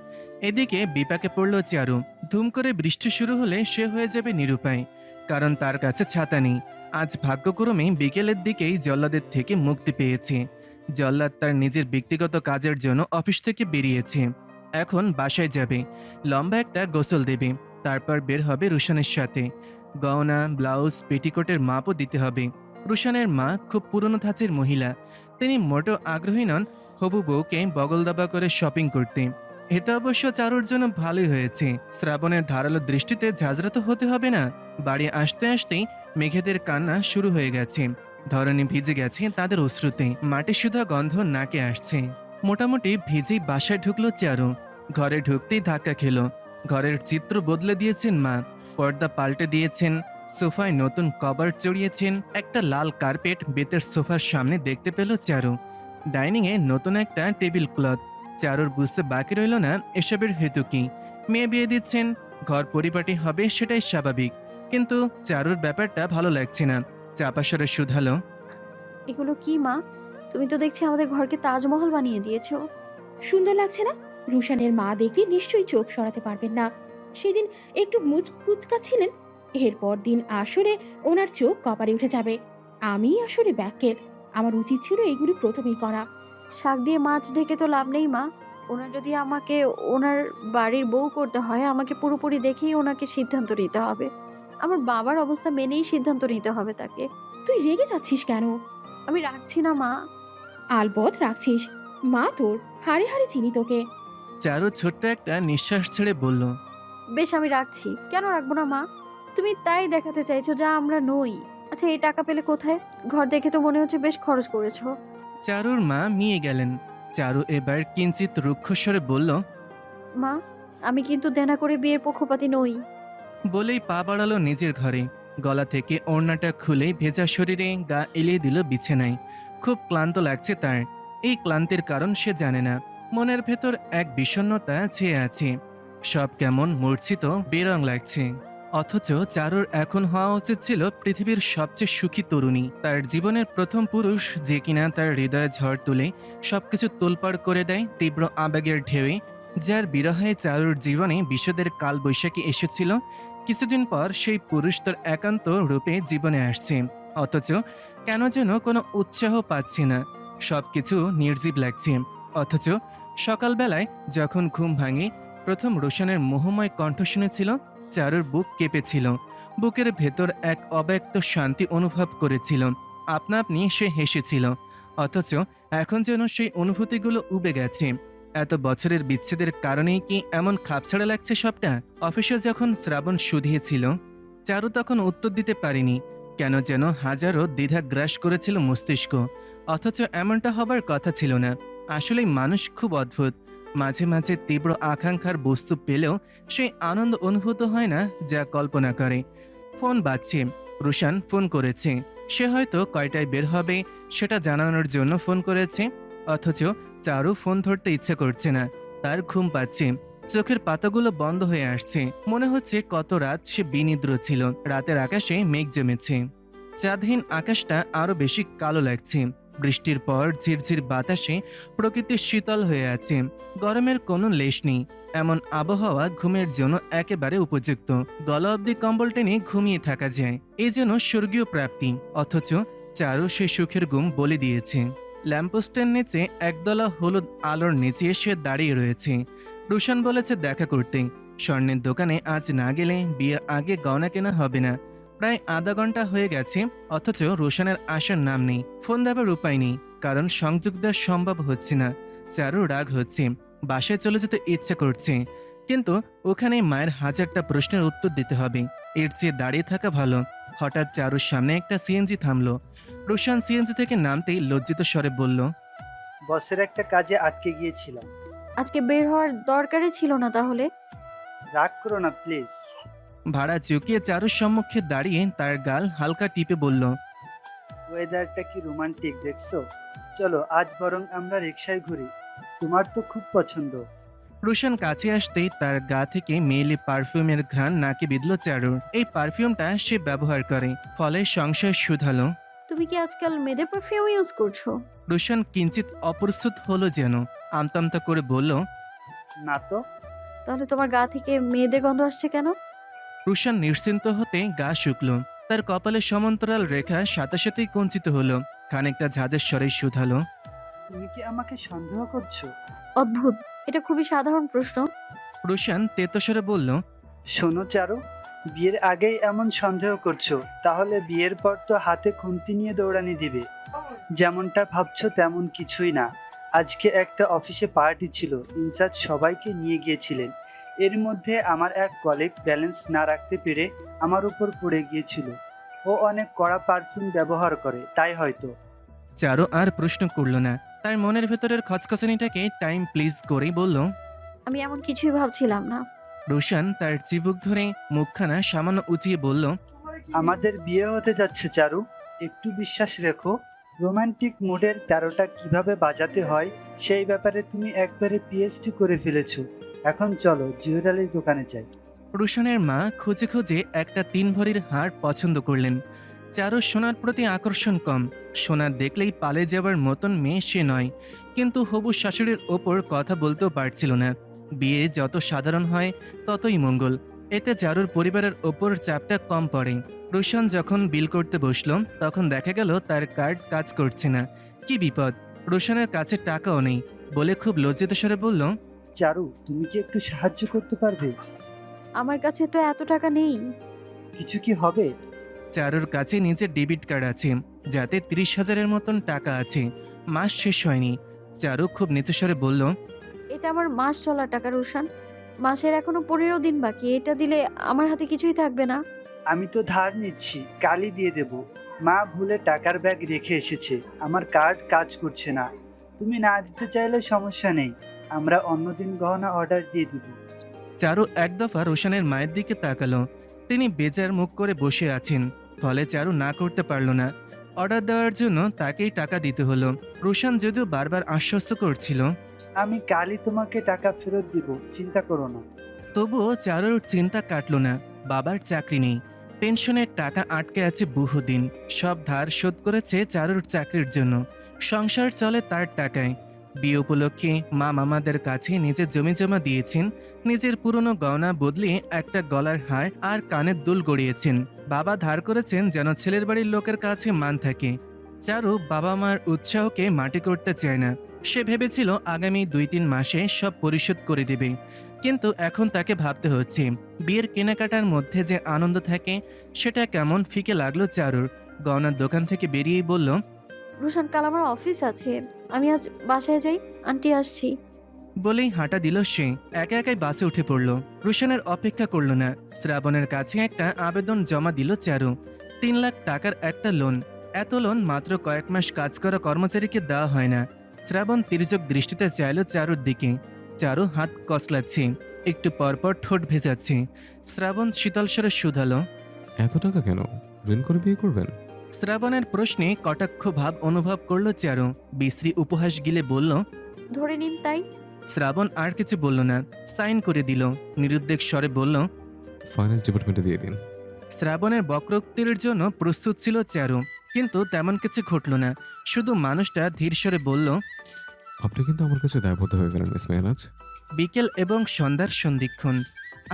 এদিকে বিপাকে পড়ল চারু। ধুম করে বৃষ্টি শুরু হলে সে হয়ে যাবে নিরুপায়, কারণ তার কাছে ছাতা নেই। আজ ভাগ্যক্রমে বিকেলের দিকেই জল্লাদের থেকে মুক্তি পেয়েছে। জল্লাদ তার নিজের ব্যক্তিগত কাজের জন্য অফিস থেকে বেরিয়েছে। এখন বাসায় যাবে, লম্বা একটা গোসল দেবে, তারপর বের হবে রুশানের সাথে। গয়না, ব্লাউজ, পেটিকোটের মাপও দিতে হবে। রুশানের মা খুব পুরনো ধাঁচের মহিলা। তিনি মোটেও আগ্রহী নন হবু বউকে বগল দাবা করে শপিং করতে। এটা অবশ্য চারুর জন্য ভালোই হয়েছে। শ্রাবণের ধারালো দৃষ্টিতে ঝাঁঝরা তো হতে হবে না। বাড়ি আসতে আসতেই মেঘেদের কান্না শুরু হয়ে গেছে। ধরণী ভিজে গেছে তাদের অশ্রুতে, মাটি সুধা গন্ধ নাকে আসছে। মোটামুটি ভিজেই বাসায় ঢুকলো চারু। ঘরে ঢুকতেই ধাক্কা খেলো। ঘরের চিত্র বদলে দিয়েছেন মা, পর্দা পাল্টে দিয়েছেন, সোফায় নতুন কভার চড়িয়েছেন। একটা লাল কার্পেট বেতের সোফার সামনে দেখতে পেল চারু। ডাইনিংয়ে নতুন একটা টেবিল ক্লথ। চারুর বুঝতে বাকি রইল না এসবের হেতু কি। মেয়ে বিয়ে দিচ্ছেন, ঘর পরিপাটি হবে, সেটাই স্বাভাবিক। কিন্তু চারুর ব্যাপারটা ভালো লাগছে না। চাপাসরে শুধালো, এগুলো কি মা? তুমি তো দেখছি আমাদের ঘরকে তাজমহল বানিয়ে দিয়েছো। সুন্দর লাগছে না? রুশানের মা দেখলে নিশ্চয়ই চোখ সরাতে পারবেন না। সেদিন একটু মুচকুচকা ছিলেন, এরপর দিন আসরে ওনার চোখ কপালে উঠে যাবে। আমি আসলে ব্যাকের, আমার উচিত ছিল এগুলি প্রথমেই করা। শাক দিয়ে মাছ ঢেকে তো লাভ নেই মা। ওনার যদি আমাকে ওনার বাড়ির বউ করতে হয়, আমাকে পুরোপুরি দেখেই ওনাকে সিদ্ধান্ত নিতে হবে। আমার বাবার অবস্থা মেনেই সিদ্ধান্ত নিতে হবে তাকে। তুই রেগে যাচ্ছিস কেন? আমি রাখছি না মা। আলবৎ রাখছিস, মা তোর, হাড়ে হাড়ে চিনি তোকে। চারু ছোট্ট একটা নিঃশ্বাস ছেড়ে বলল, বেশ, আমি রাখছি। কেন রাখবো না মা? তুমি তাই দেখাতে চাইছো যা আমরা নই। আচ্ছা, এই টাকা পেলে কোথায়? ঘর দেখে তো মনে হচ্ছে বেশ খরচ করেছো। চারুর মা মিয়ে গেলেন। চারু এবার কিঞ্চিত রুক্ষস্বরে বলল, মা, আমি কিন্তু দেনা করে বিয়ের পক্ষপাতী নই। বলেই পা বাড়ালো নিজের ঘরে। গলা থেকে ওড়নাটা খুলে ভেজা শরীরে গা এলিয়ে দিল বিছানায়। খুব ক্লান্ত লাগছে তার। এই ক্লান্তির কারণ সে জানে না। মনের ভেতর এক বিষণ্ণতা ছেয়ে আছে। সব কেমন মূর্ছিত বেরং লাগছে। অথচ চারুর এখন হওয়া উচিত ছিল পৃথিবীর সবচেয়ে সুখী তরুণী, তার জীবনের প্রথম পুরুষ, যে কিনা তার হৃদয়ে ঝড় তুলে সবকিছু তোলপাড় করে দেয় তীব্র আবেগের ঢেউয়ে। যার বিরহে চারুর জীবনে বিষাদের কালবৈশাখী এসেছিল, কিছুদিন পর সেই পুরুষ তার একান্ত রূপে জীবনে আসছে। অথচ কেন যেন কোনো উৎসাহ পাচ্ছি না, সবকিছু নির্জীব লাগছে। অথচ সকালবেলায় যখন ঘুম ভাঙে, প্রথম রোশনের মোহময় কণ্ঠ শুনেছিল, চারুর বুক কেঁপেছিল। বুকের ভেতর এক অব্যক্ত শান্তি অনুভব করেছিল। আপনা আপনি সে হেসেছিল। অথচ এখন যেন সেই অনুভূতিগুলো উবে গেছে। এত বছরের বিচ্ছেদের কারণেই কি এমন খাপছাড়া লাগছে সবটা? অফিসে যখন শ্রাবণ শুধিয়েছিল, চারু তখন উত্তর দিতে পারেনি। কেন যেন হাজারো দ্বিধা গ্রাস করেছিল মস্তিষ্ক। অথচ এমনটা হবার কথা ছিল না। আসলেই মানুষ খুব অদ্ভুত। মাঝে মাঝে তীব্র আকাঙ্ক্ষার বস্তু পেলেও সেই আনন্দ অনুভূত হয় না যা কল্পনা করে। ফোন বাজছে। রুশান ফোন করেছে। সে হয়তো কয়টায় বের হবে সেটা জানানোর জন্য ফোন করেছে। অথচ চারু ফোন ধরতে ইচ্ছে করছে না। তার ঘুম পাচ্ছে। চোখের পাতাগুলো বন্ধ হয়ে আসছে। মনে হচ্ছে কত রাত সে বিনিদ্র ছিল। রাতের আকাশে মেঘ জমেছে। চাঁদহীন আকাশটা আরো বেশি কালো লাগছে। বৃষ্টির পর ঝিরঝির বাতাসে প্রকৃতি শীতল হয়ে আছে। গরমের কোনো লেশ নেই। এমন আবহাওয়া ঘুমের জন্য একেবারে উপযুক্ত। গলা অবধি কম্বল টেনে ঘুমিয়ে থাকা যায়। এ যেন স্বর্গীয় প্রাপ্তি। অথচ চারু সে সুখের ঘুম বলে দিয়েছে। ল্যাম্পপোস্টের নিচে একদলা হলুদ আলোর নিচে সে দাঁড়িয়ে রয়েছে। রুশান বলেছে দেখা করতে। স্বর্ণের দোকানে আজ না গেলে বিয়ের আগে গয়না কেনা হবে না। প্রায় আধা ঘন্টা হয়ে গেছে, অথচ রোশনের আসার নাম নেই। ফোন দেবার উপায় নেই, কারণ সংযোগ দেওয়া সম্ভব হচ্ছে না। চারু রাগ হচ্ছে। বাসায় চলে যেতে ইচ্ছে করছে, কিন্তু ওখানে মায়ের হাজারটা প্রশ্নের উত্তর দিতে হবে। এর চেয়ে দাঁড়িয়ে থাকা ভালো। হঠাৎ চারুর সামনে একটা সিএনজি থামলো। রোশন সিএনজি থেকে নামতেই লজ্জিত স্বরে বলল, বসের একটা কাজে আটকে গিয়েছিলাম। আজকে বের হওয়ার দরকারই ছিল না তাহলে। রাগ করো না প্লিজ। ভাড়া চুকিয়ে চারুর সম্মুখে দাঁড়িয়ে তার গাল হালকা টিপে বলল, ওয়েদারটা কি রোমান্টিক দেখছো? চলো আজ বরং আমরা রিক্সায় ঘুরি, তোমার তো খুব পছন্দ। রুশান কাছে আসতেই তার গা থেকে মেয়েলি পারফিউমের ঘ্রাণ নাকে বিঁধল চারুর। এই পারফিউমটা সে ব্যবহার করে, ফলে সংশয় শুধালো। তুমি কি আজকাল মেয়েদের পারফিউম ইউজ করছো? রুশান কিঞ্চিত অপ্রস্তুত হলো যেন। আমতামতা করে বলল, না তো। তাহলে তোমার গা থেকে মেয়েদের গন্ধ আসছে কেন? রুশান নিশ্চিন্ত হতে গা শুকল। তার কপালে সমান্তরাল রেখা সাথে সাথেই কুঞ্চিত হলো। খানিকটা ঝাঁঝের স্বরে শুধালো, তুমি কি আমাকে সন্দেহ করছো? অদ্ভুত, এটা খুবই সাধারণ প্রশ্ন। রুশান তেতস্বরে বলল, শোনো চারু, বিয়ের আগেই এমন সন্দেহ করছো, তাহলে বিয়ের পর তো হাতে খুন্তি নিয়ে দৌড়ানি দিবে। যেমনটা ভাবছো তেমন কিছুই না। আজকে একটা অফিসে পার্টি ছিল, ইনচার্জ সবাইকে নিয়ে গিয়েছিলেন। এর মধ্যে আমার এক কলিগ ব্যালেন্স না রাখতে পেরে আমার উপর পড়ে গিয়েছিল। ও অনেক কড়া পারফিউম ব্যবহার করে, তাই হয়তো। চারু আর প্রশ্ন করল না। তার মনের ভেতরের খচখচানিটাকে টাইম প্লিজ করেই বলল, আমি এমন কিছুই ভাবছিলাম না। রুশান তার চিবুক ধরে মুখখানা সামান্য উঁচিয়ে বলল, আমাদের বিয়ে হতে যাচ্ছে চারু, একটু বিশ্বাস রেখো। রোমান্টিক মুডের 13টা কিভাবে বাজাতে হয় সেই ব্যাপারে তুমি একবারে পিএইচডি করে ফেলেছো। এখন চলো জুয়েলারির দোকানে যাই। রুশানের মা খুঁজে খুঁজে একটা 3 ভরির হার পছন্দ করলেন। চারু সোনার প্রতি আকর্ষণ কম। সোনা দেখলেই পালে যাবার মতন মেয়ে সে নয়, কিন্তু হবু শাশুড়ির ওপর কথা বলতেও পারছিল না। বিয়ে যত সাধারণ হয় ততই মঙ্গল। এতে চারুর পরিবারের ওপর চাপটা কম পড়ে। রুশান যখন বিল করতে বসলো, তখন দেখা গেল তার কার্ড কাজ করছে না। কি বিপদ! রুশানের কাছে টাকাও নেই বলে খুব লজ্জিত স্বরে বলল, চারু, তুমি কি একটু সাহায্য করতে পারবে? আমার কাছে তো এত টাকা নেই। কিছু কি হবে? চারুর কাছে নিজের ডেবিট কার্ড আছে, যাতে 30,000-এর মতন টাকা আছে। মাস শেষ হয়নি। চারু খুব নিচু স্বরে বলল, এটা আমার মাস চলার টাকা রুশান। মাসের এখনো 15 দিন বাকি, এটা দিলে আমার হাতে কিছুই থাকবে না। আমি তো ধার নিচ্ছি, কালই দিয়ে দেব। মা ভুলে টাকার ব্যাগ রেখে এসেছে, আমার কার্ড কাজ করছে না। তুমি না দিতে চাইলে সমস্যা নেই, আমরা অন্যদিন গহনা অর্ডার দিয়ে দিব। চারু এক দফা রোশানের মায়ের দিকে তাকালো। তিনি বেজার মুখ করে বসে আছেন, ফলে চারু না করতে পারল না। অর্ডার দেওয়ার জন্য তাকেই টাকা দিতে হলো। রোশান যদিও বারবার আশ্বস্ত করছিল, আমি কালই তোমাকে টাকা ফেরত দিব, চিন্তা করো না। তবুও চারুর চিন্তা কাটল না। বাবার চাকরি নেই, পেনশনের টাকা আটকে আছে বহুদিন। সব ধার শোধ করেছে চারুর চাকরির জন্য। সংসার চলে তার টাকায়। বিয়ে উপলক্ষে মা মামাদের কাছে নিজের জমি জমা দিয়েছেন। নিজের পুরনো গয়না বদলিয়ে একটা গলার হার আর কানের দুল গড়িয়েছেন। বাবা ধার করেছেন যেন ছেলের বাড়ির লোকের কাছে মান থাকে। চারু বাবা মার উৎসাহকে মাটি করতে চায় না। সে ভেবেছিল আগামী 2-3 মাসে সব পরিশোধ করে দেবে, কিন্তু এখন তাকে ভাবতে হচ্ছে বিয়ের কেনাকাটার মধ্যে যে আনন্দ থাকে সেটা কেমন ফিকে লাগলো চারুর। গয়নার দোকান থেকে বেরিয়েই বলল, রুশান, কাল আমার অফিস আছে, আমি আজ বাসায় যাই, আন্টি আসছি। বলেই হাঁটা দিল সে। একা একাই বাসে উঠে পড়ল। রুশানের অপেক্ষা করল না। শ্রাবণের কাছে একটা আবেদন জমা দিল চারু। 3 লাখ টাকার একটা লোন। এত লোন মাত্র কয়েক মাস কাজ করা কর্মচারীকে দেওয়া হয় না। শ্রাবণ তির্যক দৃষ্টিতে চাইল চারুর দিকে। চারু হাত কসলাচ্ছে, একটু পরপর ঠোঁট ভেজাচ্ছে। শ্রাবণ শীতল স্বরে শুধালো, এত টাকা কেন? ঋণ করে বিয়ে করবেন? শ্রাবণের প্রশ্নে কটাক্ষ ভাব অনুভব করল চারু। বিশ্রী উপহাস গিলে বলল, ধরে নিন তাই। শ্রাবণ আর কিছু বলল না, সাইন করে দিল। নিরুদ্বেগ স্বরে বলল, ফাইন্যান্স ডিপার্টমেন্টে দিয়ে দিন। শ্রাবণের বক্রোক্তির জন্য প্রস্তুত ছিল চারু, কিন্তু তেমন কিছু ঘটল না। শুধু মানুষটা ধীর স্বরে বলল, আপনি কিন্তু আমার কাছে দায়বদ্ধ হয়ে গেলেন মিস মেহনাজ। বিকেল এবং সন্ধ্যার সন্ধিক্ষণ।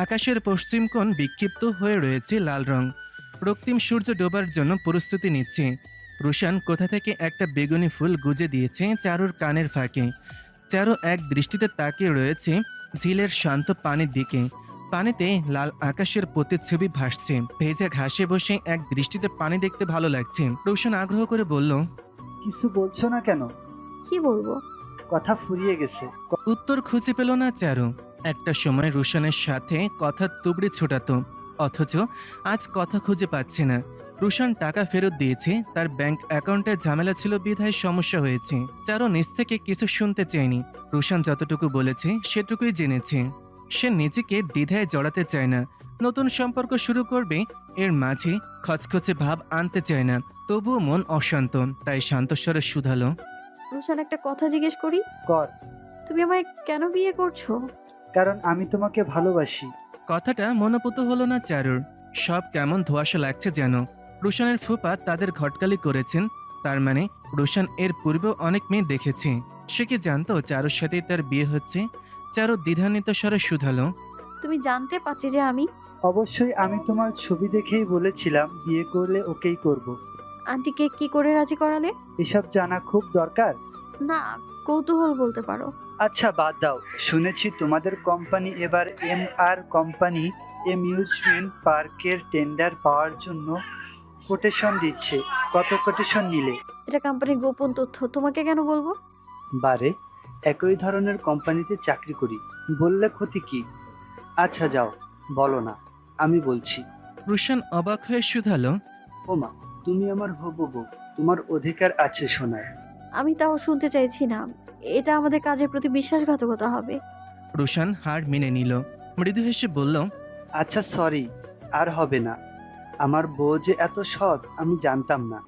আকাশের পশ্চিম কোণ বিক্ষিপ্ত হয়ে রয়েছে লাল রং। রক্তিম সূর্য ডোবার জন্য প্রস্তুতি নিচ্ছে। রুশান কোথা থেকে একটা বেগুনি ফুল গুজে দিয়েছে চারুর কানের ফাঁকে। চারু এক দৃষ্টিতে তাকিয়ে রয়েছে ঝিলের শান্ত পানির দিকে। পানিতে লাল আকাশের প্রতিচ্ছবি ভাসছে। ভেজা ঘাসে বসে এক দৃষ্টিতে পানি দেখতে ভালো লাগছে। রুশান আগ্রহ করে বলল, কিছু বলছো না কেন? কি বলবো? কথা ফুরিয়ে গেছে। উত্তর খুঁজে পেল না চারু। একটা সময় রুশানের সাথে কথা তুবড়ি ছোটাতো, অথচ আজ কথা খুঁজে পাচ্ছে না। রুশান টাকা ফেরত দিয়েছে, তার ব্যাংক অ্যাকাউন্টে ঝামেলা ছিল বিধায় সমস্যা হয়েছে। চারু নিজ থেকে কিছু শুনতে চায়নি। রুশান যতটুকু বলেছে সেটুকুই জেনেছে। সে নিজেকে দ্বিধায় জড়াতে চায় না। নতুন সম্পর্ক শুরু করবে, এর মাঝে খচখচে ভাব আনতে চায় না। তবুও মন অশান্ত, তাই শান্তস্বরে শুধালো, রুশান, একটা কথা জিজ্ঞেস করি? কর। তুমি আমায় কেন বিয়ে করছো? কারণ আমি তোমাকে ভালোবাসি। কথাটা মনোপুত হলো না চারুর। সব কেমন ধোঁয়াশা লাগছে যেন। রুশানের ফুপা তাদের ঘটকালি করেছেন, তার মানে রুশান এর পূর্বেও অনেক মেয়ে দেখেছে। সে কি জানতো চারুর সাথেই তার বিয়ে হচ্ছে? চারু দ্বিধান্বিত স্বরে শুধালো, তুমি জানতে পারছি যে আমি? অবশ্যই, আমি তোমার ছবি দেখেই বলেছিলাম বিয়ে করলে ওকেই করব। আন্টিকে কি করে রাজি করালে? এসব জানা খুব দরকার? না, কৌতূহল বলতে পারো। আচ্ছা বাদ দাও। শুনেছি তোমাদের কোম্পানি এবার MR কোম্পানি অ্যামিউজমেন্ট পার্কের টেন্ডার পাওয়ার জন্য কোটেশন দিচ্ছে। কত কোটেশন নিলে? এটা কোম্পানির গোপন তথ্য, তোমাকে কেন বলবো? বারে, একই ধরনের কোম্পানিতে চাকরি করি, বললে ক্ষতি কি? আচ্ছা যাও, বলো না, আমি বলছি। রুশান অবাক হয়ে শুধালো, ওমা, তুমি আমার হবু বউ, তোমার অধিকার আছে শোনার। আমি তাও শুনতে চাইছি না, এটা আমাদের কাজের প্রতি বিশ্বাসঘাতকতা হবে। রুশান হার মেনে নিল। মৃদু হেসে বলল, আচ্ছা সরি, আর হবে না। আমার বউ যে এত সৎ আমি জানতাম না।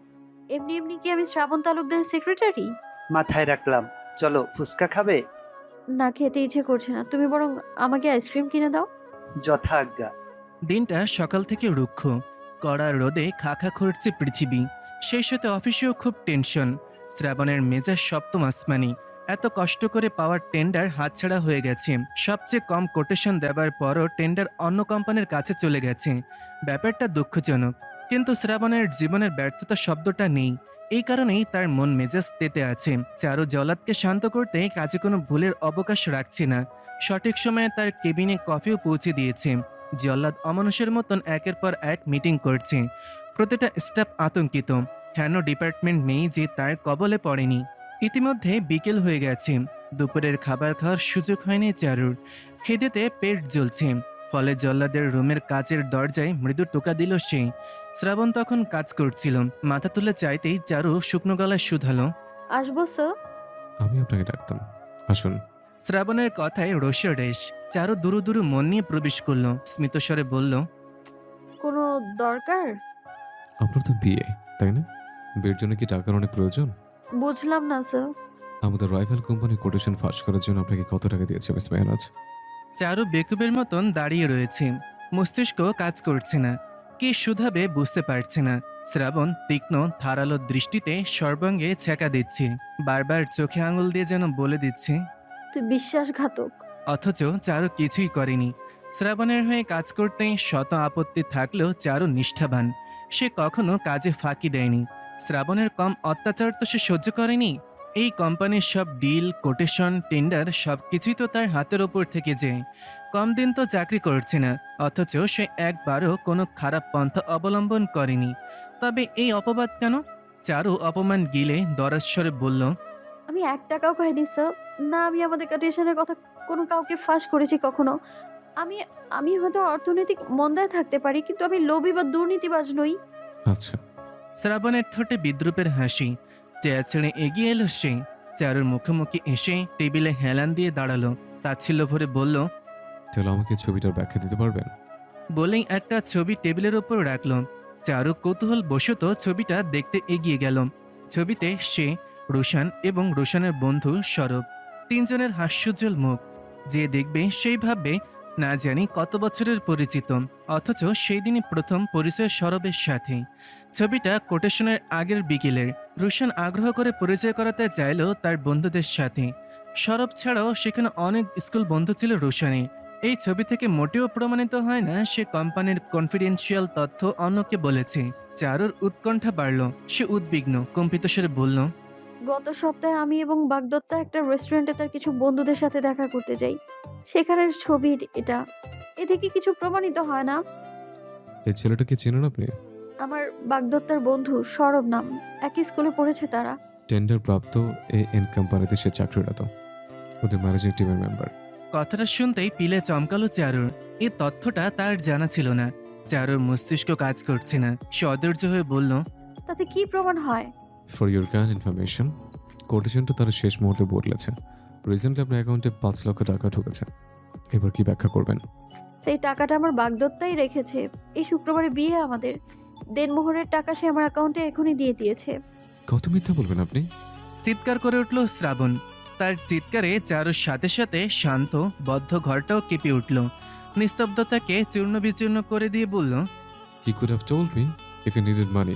এমনি এমনি কি আমি শ্রাবণ তালুকদার সেক্রেটারি? মাথায় রাখলাম। চলো, ফুচকা খাবে? না, খেতে ইচ্ছে করছে না, তুমি বরং আমাকে আইসক্রিম কিনে দাও। যথা আজ্ঞা। দিনটা সকাল থেকে রুক্ষ। কড়া রোদে খাখা করছে পৃথিবী। সেই সাথে অফিসেও খুব টেনশন। শ্রাবণের মেজাজ সপ্তম আসমানি। এত কষ্ট করে পাওয়ার টেন্ডার হাতছাড়া হয়ে গেছে। সবচেয়ে কম কোটেশন দেবার পরও টেন্ডার অন্য কোম্পানির কাছে চলে গেছে। ব্যাপারটা দুঃখজনক, কিন্তু শ্রাবণের জীবনের ব্যর্থতা শব্দটা নেই। এই কারণেই তার মন মেজাজ তেতে আছে। চারু জল্লাদকে শান্ত করতে কাজে কোনো ভুলের অবকাশ রাখছে না। সঠিক সময়ে তার কেবিনে কফিও পৌঁছে দিয়েছে। জল্লাদ অমানুষের মতন একের পর এক মিটিং করছে। প্রতিটা স্টাফ আতঙ্কিত, কেন ডিপার্টমেন্ট নেই যে তার কবলে পড়েনি। ইতিমধ্যে বিকেল হয়ে গেছে। দুপুরের খাবার খাওয়ার সুযোগ হয়নি চারুর। খিদেতে পেট জ্বলছে। ফলে জল্লাদের রুমের কাচের দরজায় মৃদু টোকা দিল সে। শ্রাবণ তখন কাজ করছিল। মাথা তুলে চাইতেই চারু শুকনো গলায় শুধালো, আসবো স্যার? আমি আপনাকে ডাকতাম, আসুন। শ্রাবণের কথায় রোষের রেশ। চারু দুরু দুরু মন নিয়ে প্রবেশ করলো। স্মিতস্বরে বলল, কোনো দরকার? আপনার তো বিয়ে, তাই না? বিয়ের জন্য কি টাকার অনেক প্রয়োজন? বুঝলাম না স্যার। আমাদের রাইভাল কোম্পানি কোটেশন ফাঁস করার জন্য আপনাকে কত টাকা দিয়েছে মিস মেহনাজ? চারু বেকুবের মতন দাঁড়িয়ে রয়েছে। মস্তিষ্ক কাজ করছে না। কি শুধাবে বুঝতে পারছে না। শ্রাবণ তীক্ষ্ণ ধারালো দৃষ্টিতে সর্বাঙ্গে ছ্যাঁকা দিচ্ছে। বারবার চোখে আঙুল দিয়ে যেন বলে দিচ্ছে, তুই বিশ্বাসঘাতক। অথচ চারু কিছুই করেনি। শ্রাবণের হয়ে কাজ করতে শত আপত্তি থাকলেও চারু নিষ্ঠাবান। সে কখনো কাজে ফাঁকি দেয়নি। শ্রাবণের কম অত্যাচার তো সে সহ্য করেনি। এই কোম্পানির সব ডিল, কোটেশন, টেন্ডার সবকিছুই তো তার হাতের ওপর থেকে যায়। কম দিন তো চাকরি করছে না, অথচ সে একবারও কোনো খারাপ পন্থা অবলম্বন করেনি। তবে এই অপবাদ কেন? চারু অপমান গিলে দরাস্বরে বলল, আমি 1 টাকাও খাইনি স্যার। না, আমি আমাদের কন্ডিশনের কথা কোনো কাউকে ফাঁস করেছি কখনো। আমি আমি হয়তো অর্থনৈতিক মন্দায় থাকতে পারি, কিন্তু আমি লোভী বা দুর্নীতিবাজ নই। আচ্ছা, শ্রাবণের ঠোঁটে বিদ্রুপের হাসি। চেয়ার ছেড়ে এগিয়ে এলো সে। চারুর মুখোমুখি এসে টেবিলে হেলান দিয়ে দাঁড়ালো। তাচ্ছিল্য ভরে বলল, তাহলে আমাকে ছবিটার ব্যাখ্যা দিতে পারবেন? বলেই একটা ছবি টেবিলের ওপর রাখলো। চারু কৌতূহল বশত ছবিটা দেখতে এগিয়ে গেল। ছবিতে সে, রোশান এবং রোশানের বন্ধু সরব। তিনজনের হাস্যোজ্জ্বল মুখ। যে দেখবে সেই ভাববে না জানি কত বছরের পরিচিত, অথচ সেই দিনই প্রথম পরিচয় সরবের সাথে। ছবিটা কোটেশনের আগের বিকেলের। রোশান আগ্রহ করে পরিচয় করাতে চাইল তার বন্ধুদের সাথে। সরব ছাড়াও সেখানে অনেক স্কুল বন্ধু ছিল রোশানের। এই ছবি থেকে মোটেও প্রমাণিত হয় না সে কোম্পানির কনফিডেন্সিয়াল তথ্য অন্যকে বলেছে। চারুর উৎকণ্ঠা বাড়ল। সে উদ্বিগ্ন, কম্পিত স্বরে বলল, গত সপ্তাহে আমি এবং বাগদত্তা একটা রেস্টুরেন্টে তার কিছু বন্ধুদের সাথে দেখা করতে যাই। সেখানের ছবির এটা। এ থেকে কিছু প্রমাণিত হয় না? এই ছেলেটাকে চেনেন আপনি? আমার বাগদত্তার বন্ধু সরব নাম। একই স্কুলে পড়েছে তারা। টেন্ডার প্রাপ্ত এন কোম্পানিতে সে চাকরিরত, ওদের ম্যানেজিং টিমের মেম্বার। কথাটা শুনতেই পিলে চমকালো চারুর। এই তথ্যটা তার জানা ছিল না। চারুর মস্তিষ্ক কাজ করছে না। সে অধৈর্য হয়ে বলল, তাতে কি প্রমাণ হয়? ফর ইউর কাইন্ড ইনফরমেশন, কোটেশনটা তারা শেষ মুহূর্তে বদলেছে। রিসেন্টলি আপনার অ্যাকাউন্টে 5 লক্ষ টাকা ঢুকেছে। এবার কি ব্যাখ্যা করবেন? সেই টাকাটা আমার বাগদত্তাই রেখেছে। এই শুক্রবারে বিয়ে আমাদের। দেনমোহরের টাকা সে আমার অ্যাকাউন্টে এখনই দিয়ে দিয়েছে। কত মিথ্যা বলবেন আপনি? চিৎকার করে উঠল শ্রাবণ। তার চিৎকারে চারুর সাথে সাথে শান্ত বদ্ধ ঘরটাও কেঁপে উঠল। নিস্তব্ধতাকে চূর্ণ বিচূর্ণ করে দিয়ে বলল, he could have told me if you needed money.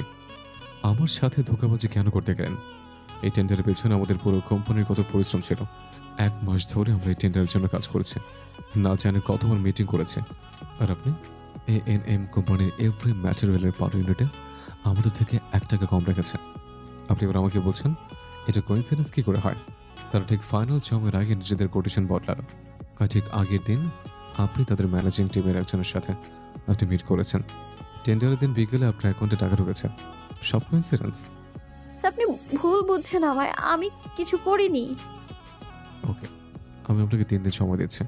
আমার সাথে ধোঁকাবাজি কেন করতে গেলেন? এই টেন্ডারের পেছনে আমাদের পুরো কোম্পানির কত পরিশ্রম ছিল। 1 মাস ধরে আমরা এই টেন্ডারের জন্য কাজ করেছি, না জানে কতবার মিটিং করেছে। আর আপনি এএনএম কোম্পানির এভরি ম্যাটেরিয়ালের পার ইউনিটে আমাদের থেকে 1 টাকা কম রেখেছেন। আপনি এবার আমাকে বলছেন এটা কোইন্সিডেন্স কি করে হয়? তারা ঠিক ফাইনাল জমের আগে নিজেদের কোটেশন বদলালো, আর ঠিক আগের দিন আপনি তাদের ম্যানেজিং টিমের একজনের সাথে আপনি মিট করেছেন। টেন্ডারের দিন বিকেলে আপনার অ্যাকাউন্টে টাকা ঢুকেছে। সব কোইন্সিডেন্স? স্যার, আপনি ভুল বুঝছেন আমায়। আমি কিছু করিনি। ওকে, আমি আপনাকে 3 দিন সময় দিচ্ছি।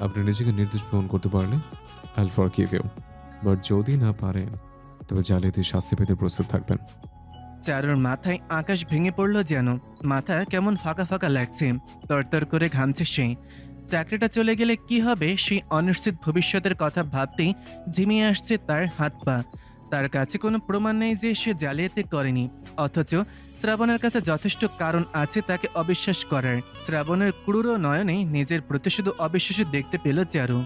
আপনি নিজেকে নির্দোষ প্রমাণ করতে পারলে আইল ফরগিভ ইউ, বাট যদি না পারেন তবে জালিয়াতির শাস্তি পেতে প্রস্তুত থাকবেন। চারুর মাথায় আকাশ ভেঙে পড়ল যেন। মাথা কেমন ফাঁকা ফাঁকা লাগছে। তরতর করে ঘামছে সে। চাকরিটা চলে গেলে কি হবে সেই অনিশ্চিত ভবিষ্যতের কথা ভাবতেই ঝিমিয়ে আসছে তার হাত পা। তার কাছে কোনো প্রমাণ নেই যে সে জালিয়াতি করেনি, অথচ শ্রাবণের কাছে যথেষ্ট কারণ আছে তাকে অবিশ্বাস করার। শ্রাবণের ক্রূর নয়নে নিজের প্রতি শুধু অবিশ্বাসী দেখতে পেল চারু।